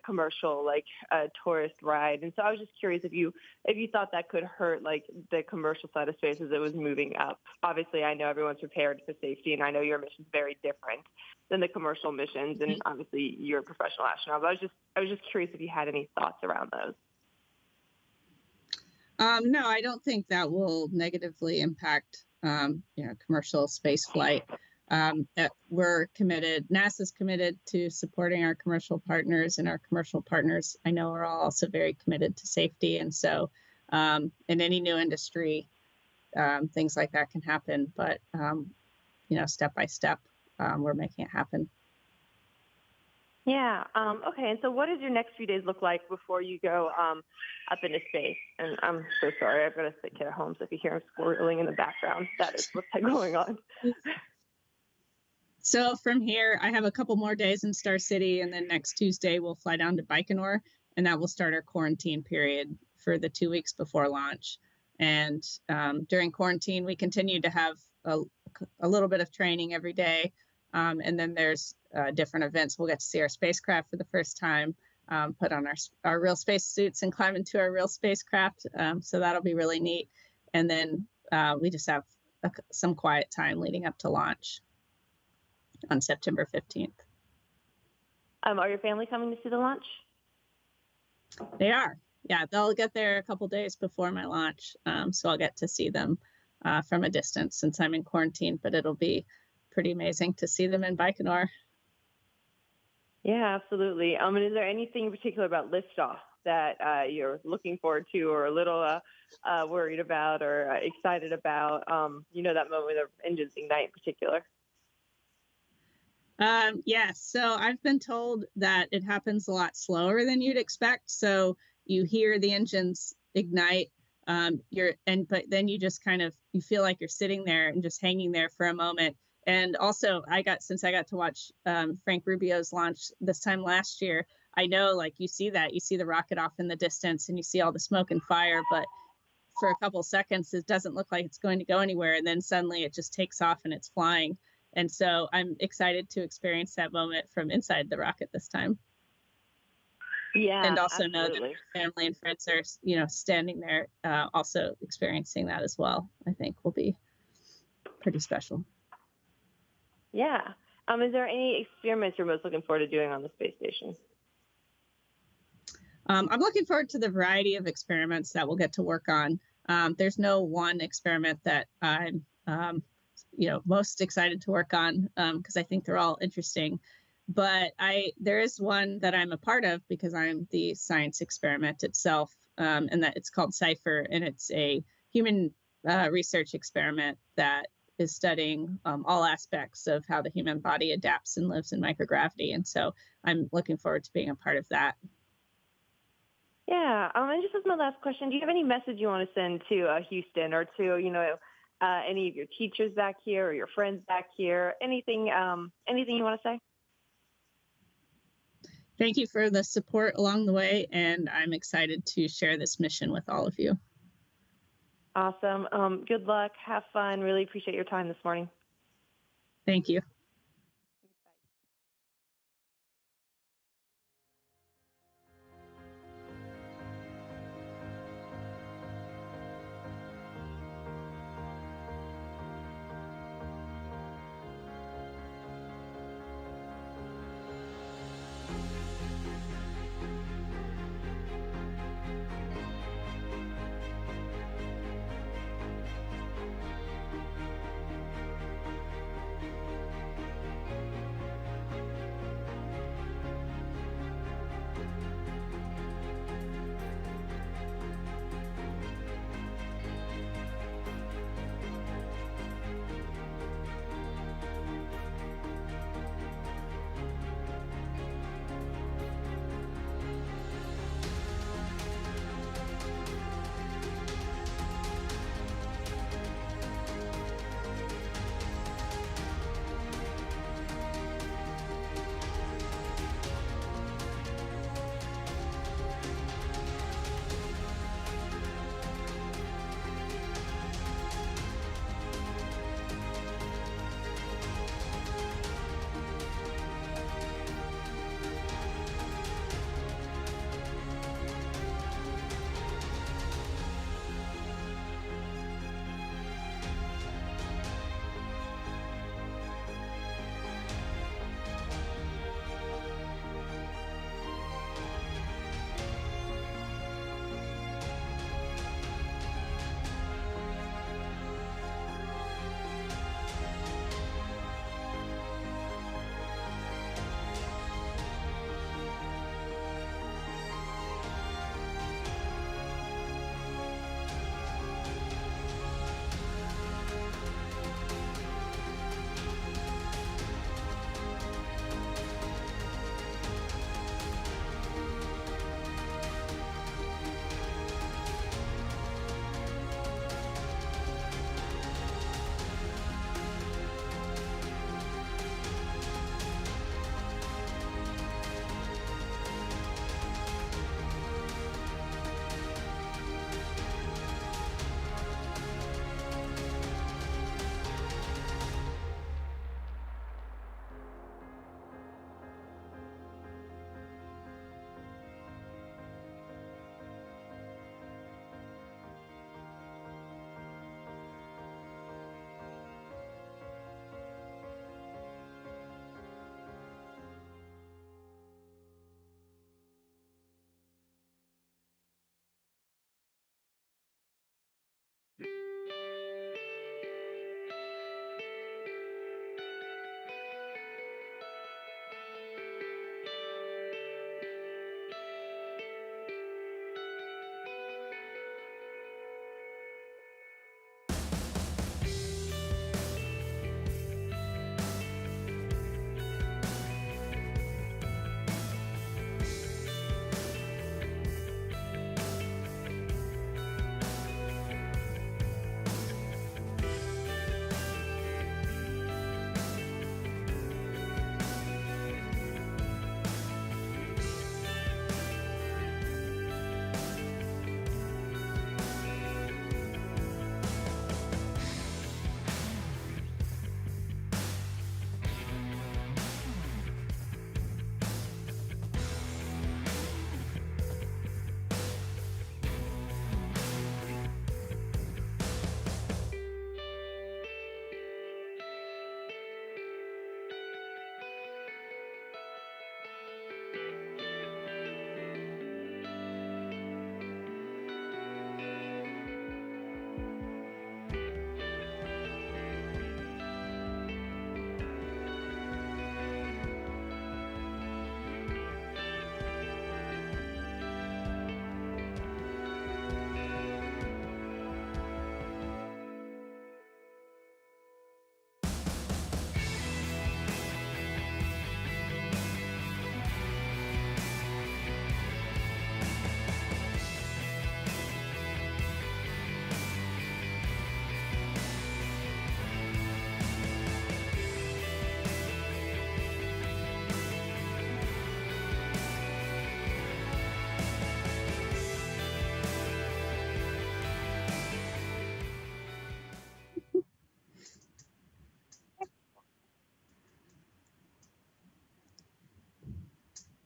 commercial, like a tourist ride. And so I was just curious if you thought that could hurt like the commercial side of space as it was moving up. Obviously, I know everyone's prepared for safety, and I know your mission's very different than the commercial missions. And obviously you're a professional astronaut, but I was just curious if you had any thoughts around those. No, I don't think that will negatively impact, commercial space flight. We're committed, NASA's committed to supporting our commercial partners, and our commercial partners, I know, are all also very committed to safety. And so in any new industry, things like that can happen, but, step by step, we're making it happen. Yeah. Okay. And so what does your next few days look like before you go up into space? And I'm so sorry. I've got a sick kid at home, so if you hear him squirreling in the background, that is what's going on. So from here, I have a couple more days in Star City, and then next Tuesday we'll fly down to Baikonur, and that will start our quarantine period for the 2 weeks before launch. And during quarantine, we continue to have a little bit of training every day. And then there's different events. We'll get to see our spacecraft for the first time, put on our real space suits and climb into our real spacecraft. So that'll be really neat. And then we just have some quiet time leading up to launch on September 15th. Are your family coming to see the launch? They are. Yeah, they'll get there a couple days before my launch. So I'll get to see them from a distance since I'm in quarantine, but it'll be pretty amazing to see them in Baikonur. Yeah, absolutely. And is there anything in particular about liftoff that you're looking forward to, or a little worried about, or excited about? That moment when the engines ignite in particular. Yes. So I've been told that it happens a lot slower than you'd expect. So you hear the engines ignite, but then you just you feel like you're sitting there and just hanging there for a moment. And also since I got to watch Frank Rubio's launch this time last year, I know you see the rocket off in the distance and you see all the smoke and fire, but for a couple seconds, it doesn't look like it's going to go anywhere. And then suddenly it just takes off and it's flying. And so I'm excited to experience that moment from inside the rocket this time. Yeah. And also absolutely. know that family and friends are, standing there, also experiencing that as well, I think will be pretty special. Yeah. Is there any experiments you're most looking forward to doing on the space station? I'm looking forward to the variety of experiments that we'll get to work on. There's no one experiment that I'm, most excited to work on because I think they're all interesting. But there is one that I'm a part of because I'm the science experiment itself, and that it's called CIPHER, and it's a human research experiment that is studying all aspects of how the human body adapts and lives in microgravity. And so I'm looking forward to being a part of that. Yeah. And just as my last question, do you have any message you want to send to Houston or to, any of your teachers back here or your friends back here? Anything you want to say? Thank you for the support along the way, and I'm excited to share this mission with all of you. Awesome. Good luck. Have fun. Really appreciate your time this morning. Thank you.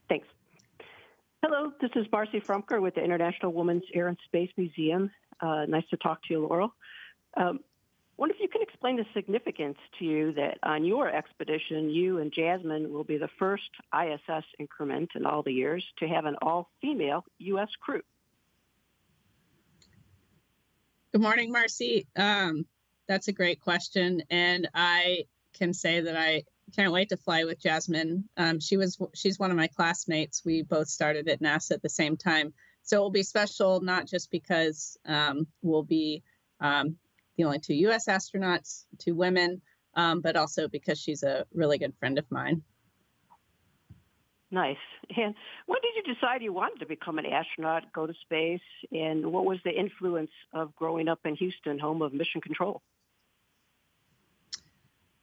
Thanks. Hello, this is Marcy Frumker with the International Women's Air and Space Museum. Nice to talk to you, Loral. Wonder if you can explain the significance to you that on your expedition, you and Jasmine will be the first ISS increment in all the years to have an all-female U.S. crew. Good morning, Marcy. That's a great question, and I can say that I can't wait to fly with Jasmine. She's one of my classmates. We both started at NASA at the same time, so it will be special not just because we'll be the only 2 U.S. astronauts, 2 women, but also because she's a really good friend of mine. Nice. And when did you decide you wanted to become an astronaut, go to space, and what was the influence of growing up in Houston, home of Mission Control?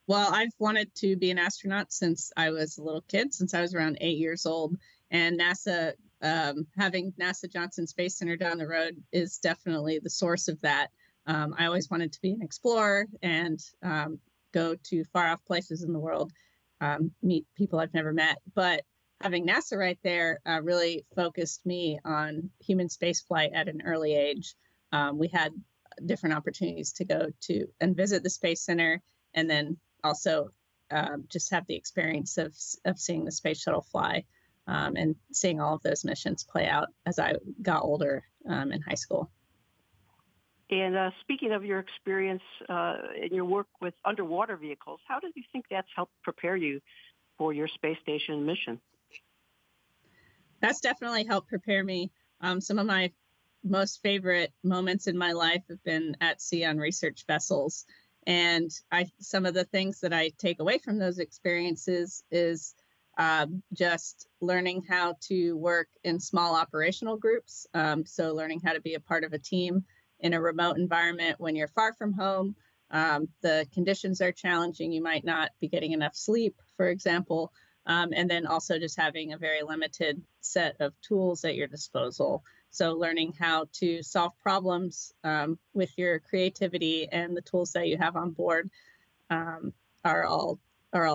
Well, I've wanted to be an astronaut since I was a little kid, since I was around 8 years old. And NASA, having NASA Johnson Space Center down the road is definitely the source of that. I always wanted to be an explorer and go to far off places in the world, meet people I've never met. But having NASA right there really focused me on human spaceflight at an early age. We had different opportunities to go to and visit the Space Center, and then also just have the experience of seeing the space shuttle fly and seeing all of those missions play out as I got older in high school. And speaking of your experience in your work with underwater vehicles, how do you think that's helped prepare you for your space station mission? That's definitely helped prepare me. Some of my most favorite moments in my life have been at sea on research vessels. And some of the things that I take away from those experiences is just learning how to work in small operational groups. So learning how to be a part of a team in a remote environment when you're far from home. The conditions are challenging. You might not be getting enough sleep, for example. And then also just having a very limited set of tools at your disposal. So learning how to solve problems with your creativity and the tools that you have on board are all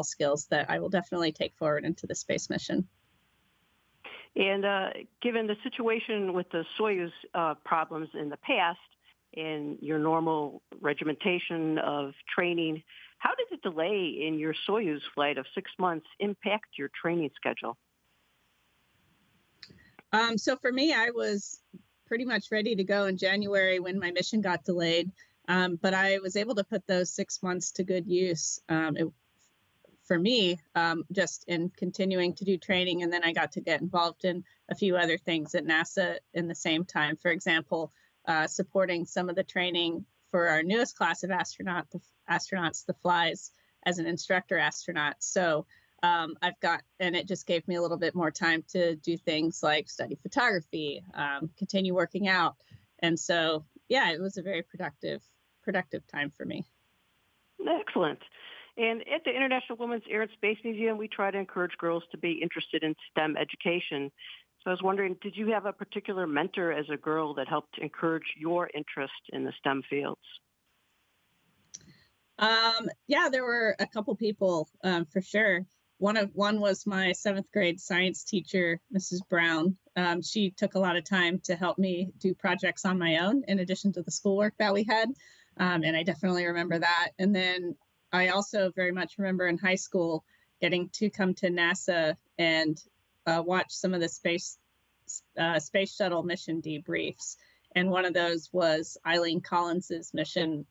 skills that I will definitely take forward into the space mission. And given the situation with the Soyuz problems in the past and your normal regimentation of training, how did the delay in your Soyuz flight of 6 months impact your training schedule? So for me, I was pretty much ready to go in January when my mission got delayed, but I was able to put those 6 months to good use. For me, just in continuing to do training, and then I got to get involved in a few other things at NASA in the same time. For example, supporting some of the training for our newest class of astronauts, the flies, as an instructor astronaut. So and it just gave me a little bit more time to do things like study photography, continue working out. And so, yeah, it was a very productive time for me. Excellent. And at the International Women's Air and Space Museum, we try to encourage girls to be interested in STEM education. So I was wondering, did you have a particular mentor as a girl that helped encourage your interest in the STEM fields? Yeah, there were a couple people for sure. One was my 7th grade science teacher, Mrs. Brown. She took a lot of time to help me do projects on my own in addition to the schoolwork that we had. And I definitely remember that. And then I also very much remember in high school getting to come to NASA and watch some of the space shuttle mission debriefs. And one of those was Eileen Collins's mission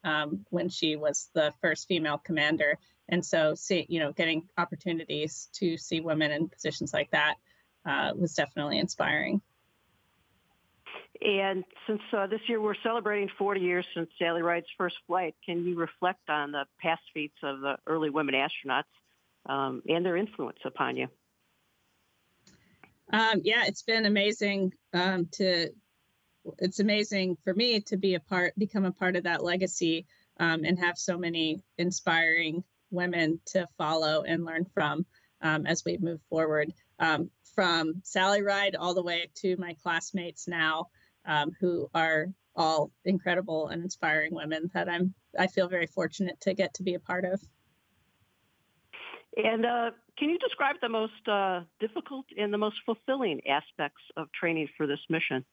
when she was the first female commander. And so, getting opportunities to see women in positions like that was definitely inspiring. And since this year we're celebrating 40 years since Sally Ride's first flight, can you reflect on the past feats of the early women astronauts and their influence upon you? Yeah, it's been amazing it's amazing for me to become a part of that legacy and have so many inspiring women to follow and learn from as we move forward. From Sally Ride all the way to my classmates now, who are all incredible and inspiring women that I feel very fortunate to get to be a part of. And can you describe the most difficult and the most fulfilling aspects of training for this mission?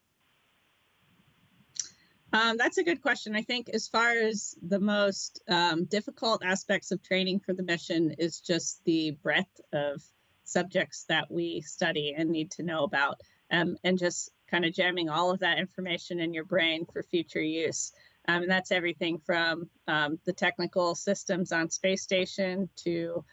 That's a good question. I think as far as the most difficult aspects of training for the mission is just the breadth of subjects that we study and need to know about, and just kind of jamming all of that information in your brain for future use. And that's everything from the technical systems on space station to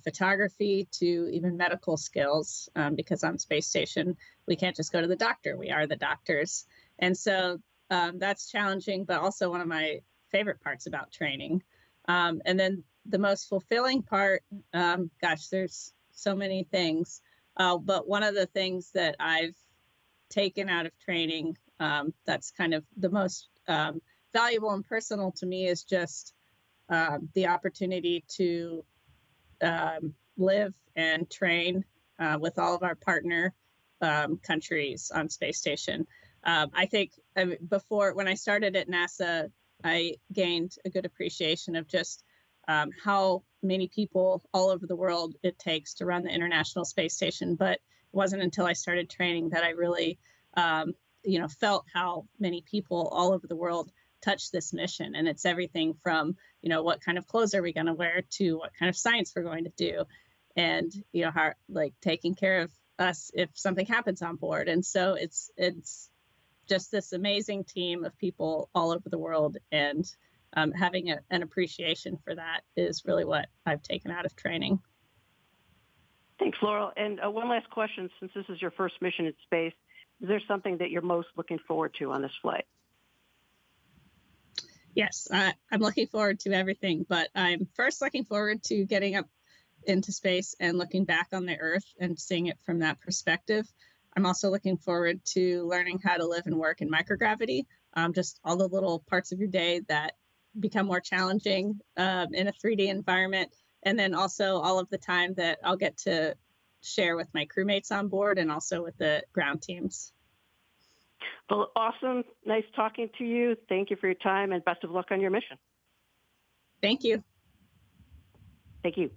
photography to even medical skills, because on space station, we can't just go to the doctor. We are the doctors. And so that's challenging, but also one of my favorite parts about training. And then the most fulfilling part, gosh, there's so many things. But one of the things that I've taken out of training that's kind of the most valuable and personal to me is just the opportunity to live and train with all of our partner countries on space station. I think before, when I started at NASA, I gained a good appreciation of just how many people all over the world it takes to run the International Space Station. But it wasn't until I started training that I really, felt how many people all over the world touch this mission. And it's everything from, what kind of clothes are we going to wear to what kind of science we're going to do, and how taking care of us if something happens on board. And so it's just this amazing team of people all over the world, and having an appreciation for that is really what I've taken out of training. Thanks, Loral. And one last question, since this is your first mission in space, is there something that you're most looking forward to on this flight? Yes, I'm looking forward to everything, but I'm first looking forward to getting up into space and looking back on the Earth and seeing it from that perspective. I'm also looking forward to learning how to live and work in microgravity, just all the little parts of your day that become more challenging in a 3D environment. And then also all of the time that I'll get to share with my crewmates on board and also with the ground teams. Well, awesome. Nice talking to you. Thank you for your time and best of luck on your mission. Thank you. Thank you.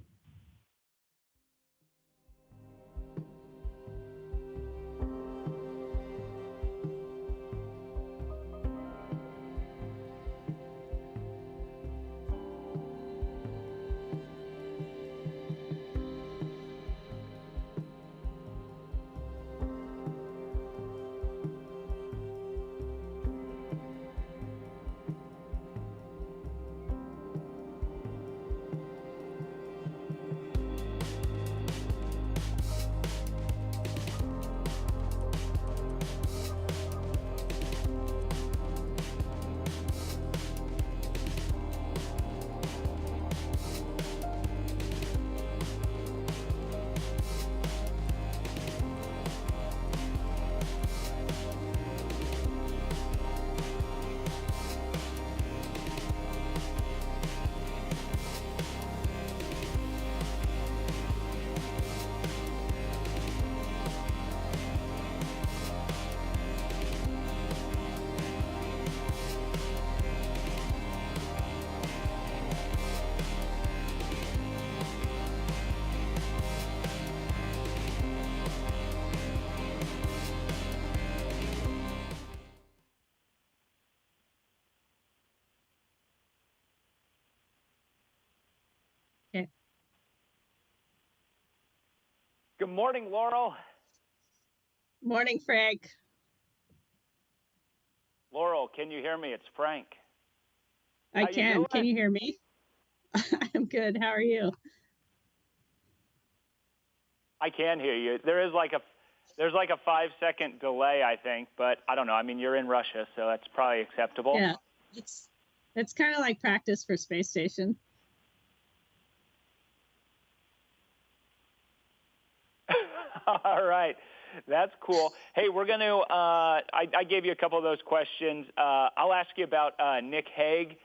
Okay. Good morning, Loral. Morning, Frank. Loral, can you hear me? It's Frank. I can. Can you hear me? I'm good. How are you? I can hear you. There's like a 5-second delay, I think, but I don't know. I mean, you're in Russia, so that's probably acceptable. Yeah, it's kind of like practice for space station. All right. That's cool. Hey, we're going to, I gave you a couple of those questions. I'll ask you about Nick Hague,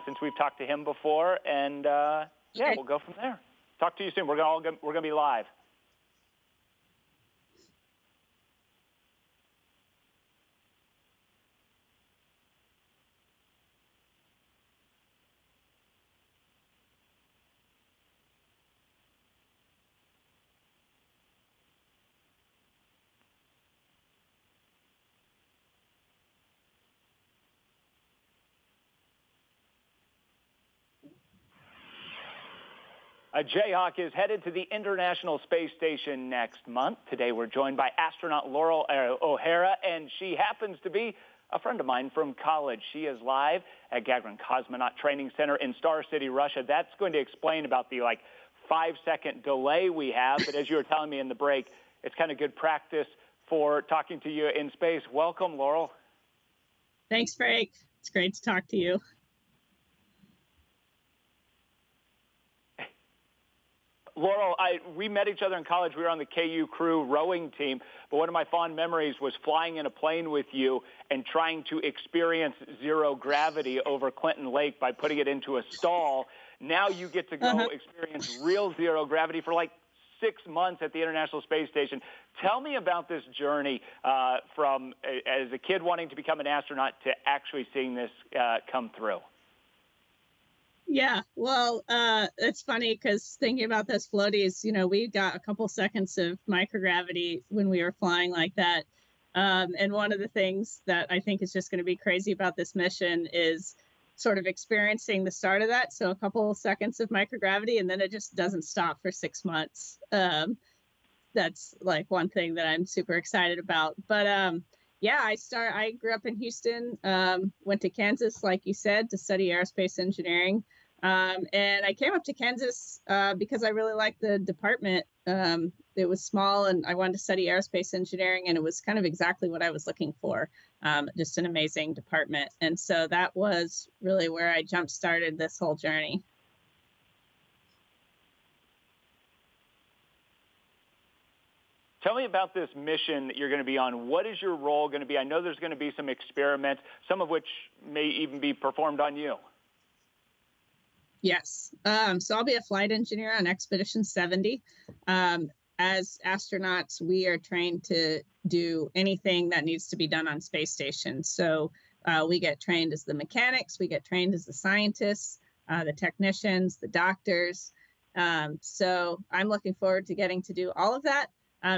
since we've talked to him before, and yeah, we'll go from there. Talk to you soon. We're going to be live. Jayhawk is headed to the International Space Station next month. Today we're joined by astronaut Loral O'Hara, and she happens to be a friend of mine from college. She is live at Gagarin Cosmonaut Training Center in Star City, Russia. That's going to explain about the 5-second delay we have. But as you were telling me in the break, it's kind of good practice for talking to you in space. Welcome, Loral. Thanks, Frank. It's great to talk to you. Loral, we met each other in college. We were on the KU crew rowing team, but one of my fond memories was flying in a plane with you and trying to experience zero gravity over Clinton Lake by putting it into a stall. Now you get to go experience real zero gravity for 6 months at the International Space Station. Tell me about this journey from as a kid wanting to become an astronaut to actually seeing this come through. Yeah, well, it's funny because thinking about those floaties, we got a couple seconds of microgravity when we were flying like that. And one of the things that I think is just going to be crazy about this mission is sort of experiencing the start of that. So a couple seconds of microgravity, and then it just doesn't stop for 6 months. That's one thing that I'm super excited about. But yeah, I grew up in Houston, went to Kansas, like you said, to study aerospace engineering. And I came up to Kansas because I really liked the department. It was small and I wanted to study aerospace engineering, and it was kind of exactly what I was looking for. Just an amazing department. And so that was really where I jump-started this whole journey. Tell me about this mission that you're going to be on. What is your role going to be? I know there's going to be some experiments, some of which may even be performed on you. Yes. So I'll be a flight engineer on Expedition 70. As astronauts, we are trained to do anything that needs to be done on space stations. So we get trained as the mechanics, we get trained as the scientists, the technicians, the doctors. So I'm looking forward to getting to do all of that.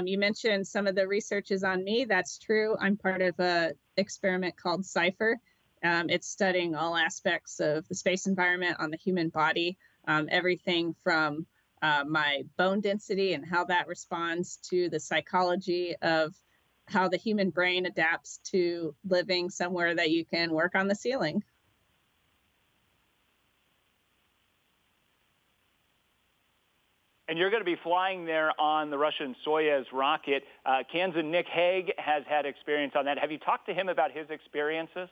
You mentioned some of the research is on me. That's true. I'm part of an experiment called CIPHER. It's studying all aspects of the space environment on the human body, everything from my bone density and how that responds to the psychology of how the human brain adapts to living somewhere that you can work on the ceiling. And you're going to be flying there on the Russian Soyuz rocket. Kansan Nick Hague has had experience on that. Have you talked to him about his experiences?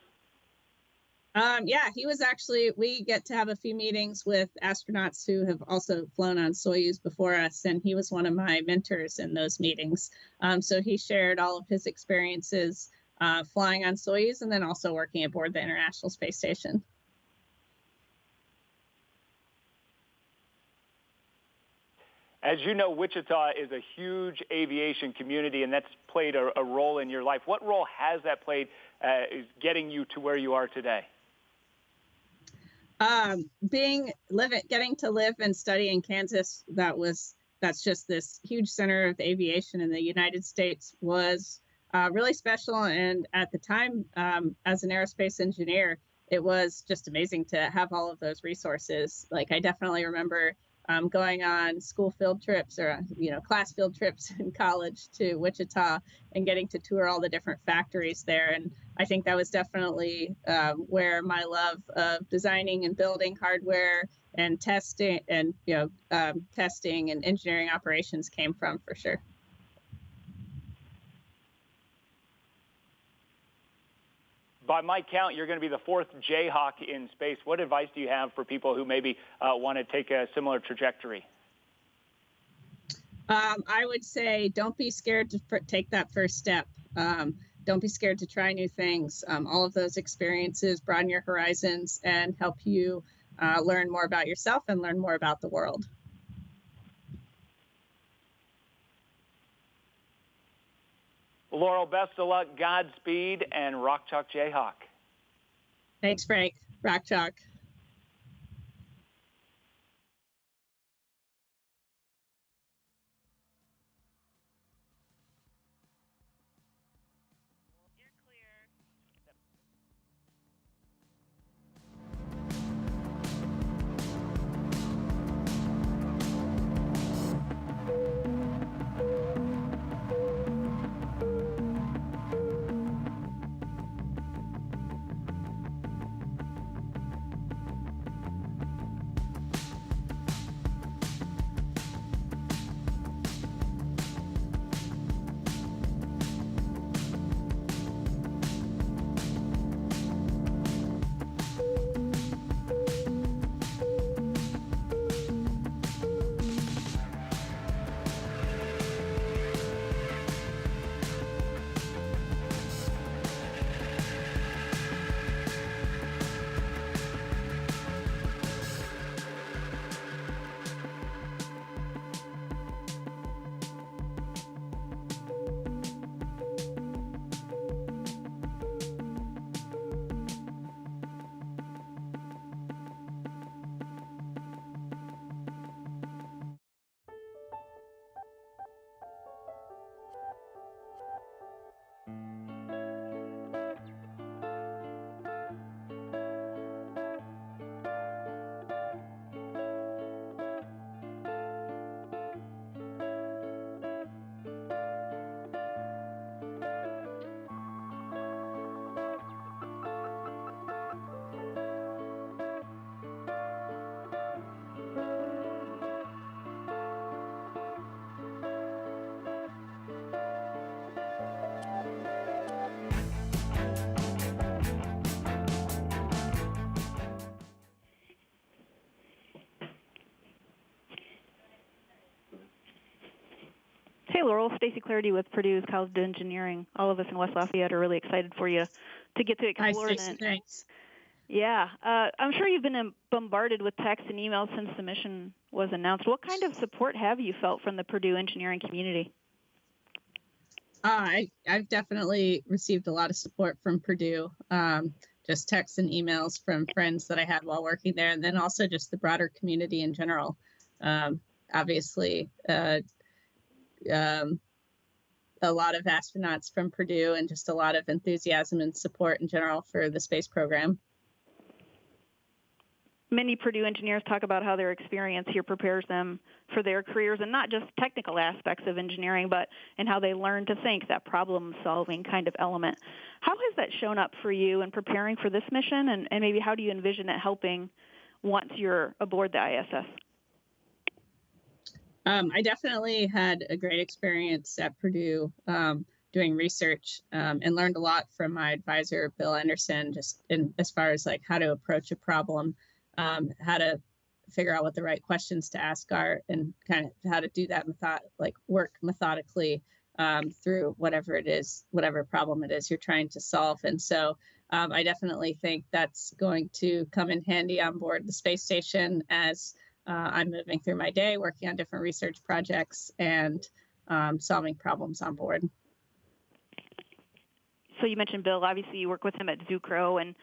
Yeah, he was actually, we get to have a few meetings with astronauts who have also flown on Soyuz before us, and he was one of my mentors in those meetings. So he shared all of his experiences flying on Soyuz and then also working aboard the International Space Station. As you know, Wichita is a huge aviation community, and that's played a role in your life. What role has that played is getting you to where you are today? Getting to live and study in Kansas, that's just this huge center of aviation in the United States, was really special. And at the time, as an aerospace engineer, it was just amazing to have all of those resources. I definitely remember going on school field trips or, class field trips in college to Wichita and getting to tour all the different factories there. And I think that was definitely where my love of designing and building hardware and testing and, testing and engineering operations came from, for sure. By my count, you're going to be the 4th Jayhawk in space. What advice do you have for people who maybe want to take a similar trajectory? I would say don't be scared to take that first step. Don't be scared to try new things. All of those experiences broaden your horizons and help you learn more about yourself and learn more about the world. Loral, best of luck, Godspeed, and Rock Chalk Jayhawk. Thanks, Frank. Rock Chalk. Hey, Loral. Stacy Clarity with Purdue's College of Engineering. All of us in West Lafayette are really excited for you to get to explore. Hi, Stacy. Thanks. Yeah. I'm sure you've been bombarded with texts and emails since the mission was announced. What kind of support have you felt from the Purdue engineering community? I've definitely received a lot of support from Purdue, just texts and emails from friends that I had while working there, and then also just the broader community in general. Obviously, a lot of astronauts from Purdue and just a lot of enthusiasm and support in general for the space program. Many Purdue engineers talk about how their experience here prepares them for their careers, and not just technical aspects of engineering, but in how they learn to think, that problem-solving kind of element. How has that shown up for you in preparing for this mission, and maybe how do you envision it helping once you're aboard the ISS? I definitely had a great experience at Purdue doing research and learned a lot from my advisor, Bill Anderson, just as far as like how to approach a problem, how to figure out what the right questions to ask are, and kind of how to do that work methodically through whatever it is, whatever problem it is you're trying to solve. And so I definitely think that's going to come in handy on board the space station as I'm moving through my day, working on different research projects and solving problems on board. So you mentioned Bill. Obviously, you work with him at Zucrow, and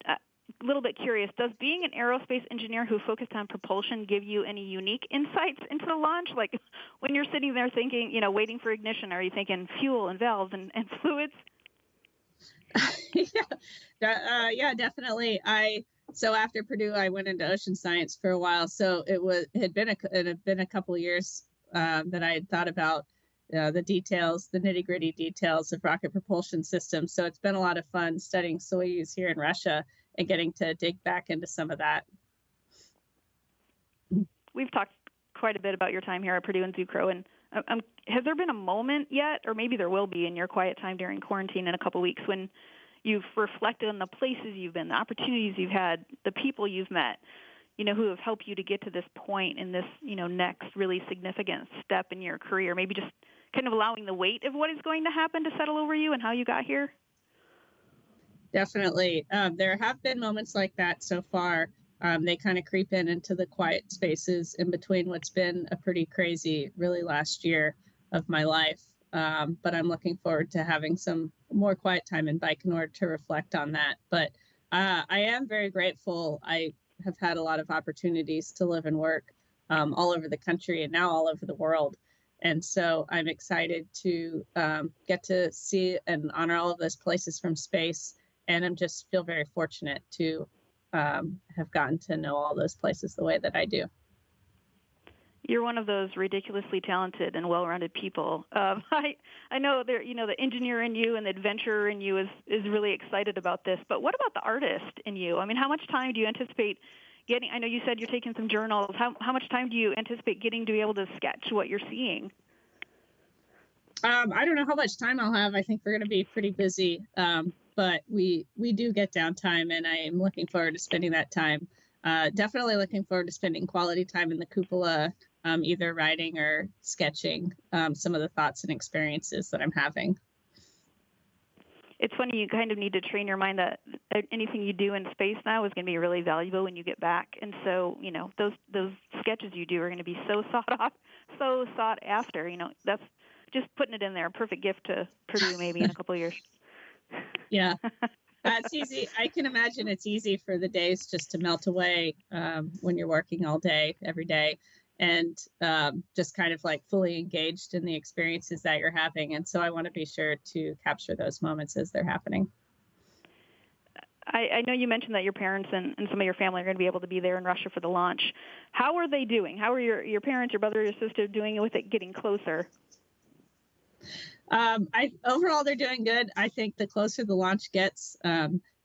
a little bit curious, does being an aerospace engineer who focused on propulsion give you any unique insights into the launch? Like when you're sitting there thinking, waiting for ignition, are you thinking fuel and valves and fluids? Yeah, definitely. So after Purdue, I went into ocean science for a while. So it had been a couple of years that I had thought about the details, the nitty-gritty details of rocket propulsion systems. So it's been a lot of fun studying Soyuz here in Russia and getting to dig back into some of that. We've talked quite a bit about your time here at Purdue and Zucrow, and has there been a moment yet, or maybe there will be in your quiet time during quarantine in a couple of weeks, when you've reflected on the places you've been, the opportunities you've had, the people you've met, who have helped you to get to this point in this, next really significant step in your career, maybe just kind of allowing the weight of what is going to happen to settle over you and how you got here? Definitely. There have been moments like that so far. They kind of creep into the quiet spaces in between what's been a pretty crazy, really last year of my life. But I'm looking forward to having some more quiet time in Baikonur to reflect on that. But I am very grateful. I have had a lot of opportunities to live and work all over the country and now all over the world. And so I'm excited to get to see and honor all of those places from space. And I'm just feel very fortunate to have gotten to know all those places the way that I do. You're one of those ridiculously talented and well-rounded people. I know there, the engineer in you and the adventurer in you is really excited about this. But what about the artist in you? I mean, how much time do you anticipate getting? I know you said you're taking some journals. How much time do you anticipate getting to be able to sketch what you're seeing? I don't know how much time I'll have. I think we're going to be pretty busy. But we do get downtime, and I am looking forward to spending that time. Definitely looking forward to spending quality time in the cupola, either writing or sketching some of the thoughts and experiences that I'm having. It's funny, you kind of need to train your mind that anything you do in space now is going to be really valuable when you get back. And so, those sketches you do are going to be so sought after. That's just putting it in there, a perfect gift to Purdue maybe in a couple of years. Yeah, it's easy. I can imagine it's easy for the days just to melt away when you're working all day, every day, and just kind of like fully engaged in the experiences that you're having. And so I want to be sure to capture those moments as they're happening. I know you mentioned that your parents and some of your family are going to be able to be there in Russia for the launch. How are they doing? How are your parents, your brother, your sister doing with it getting closer? Overall, they're doing good. I think the closer the launch gets,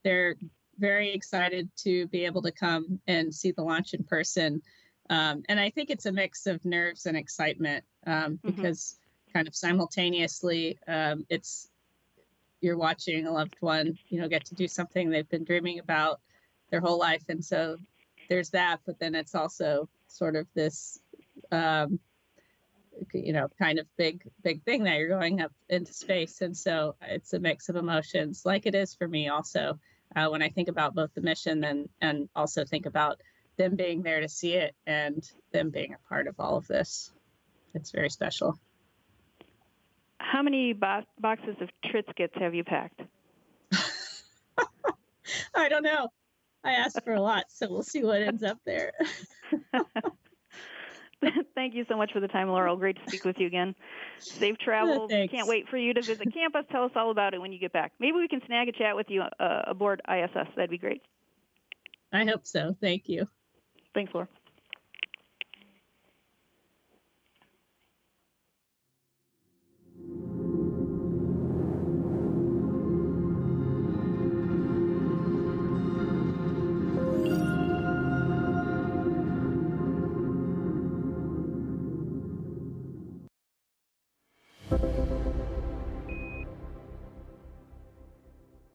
they're very excited to be able to come and see the launch in person. And I think it's a mix of nerves and excitement because kind of simultaneously, you're watching a loved one, get to do something they've been dreaming about their whole life. And so there's that, but then it's also sort of this kind of big thing that you're going up into space. And so it's a mix of emotions, like it is for me also, when I think about both the mission and also think about them being there to see it and them being a part of all of this. It's very special. How many boxes of Triscuits have you packed? I don't know. I asked for a lot, so we'll see what ends up there. Thank you so much for the time, Loral. Great to speak with you again. Safe travels. Can't wait for you to visit campus. Tell us all about it when you get back. Maybe we can snag a chat with you aboard ISS. That'd be great. I hope so. Thank you. Thanks, Laura.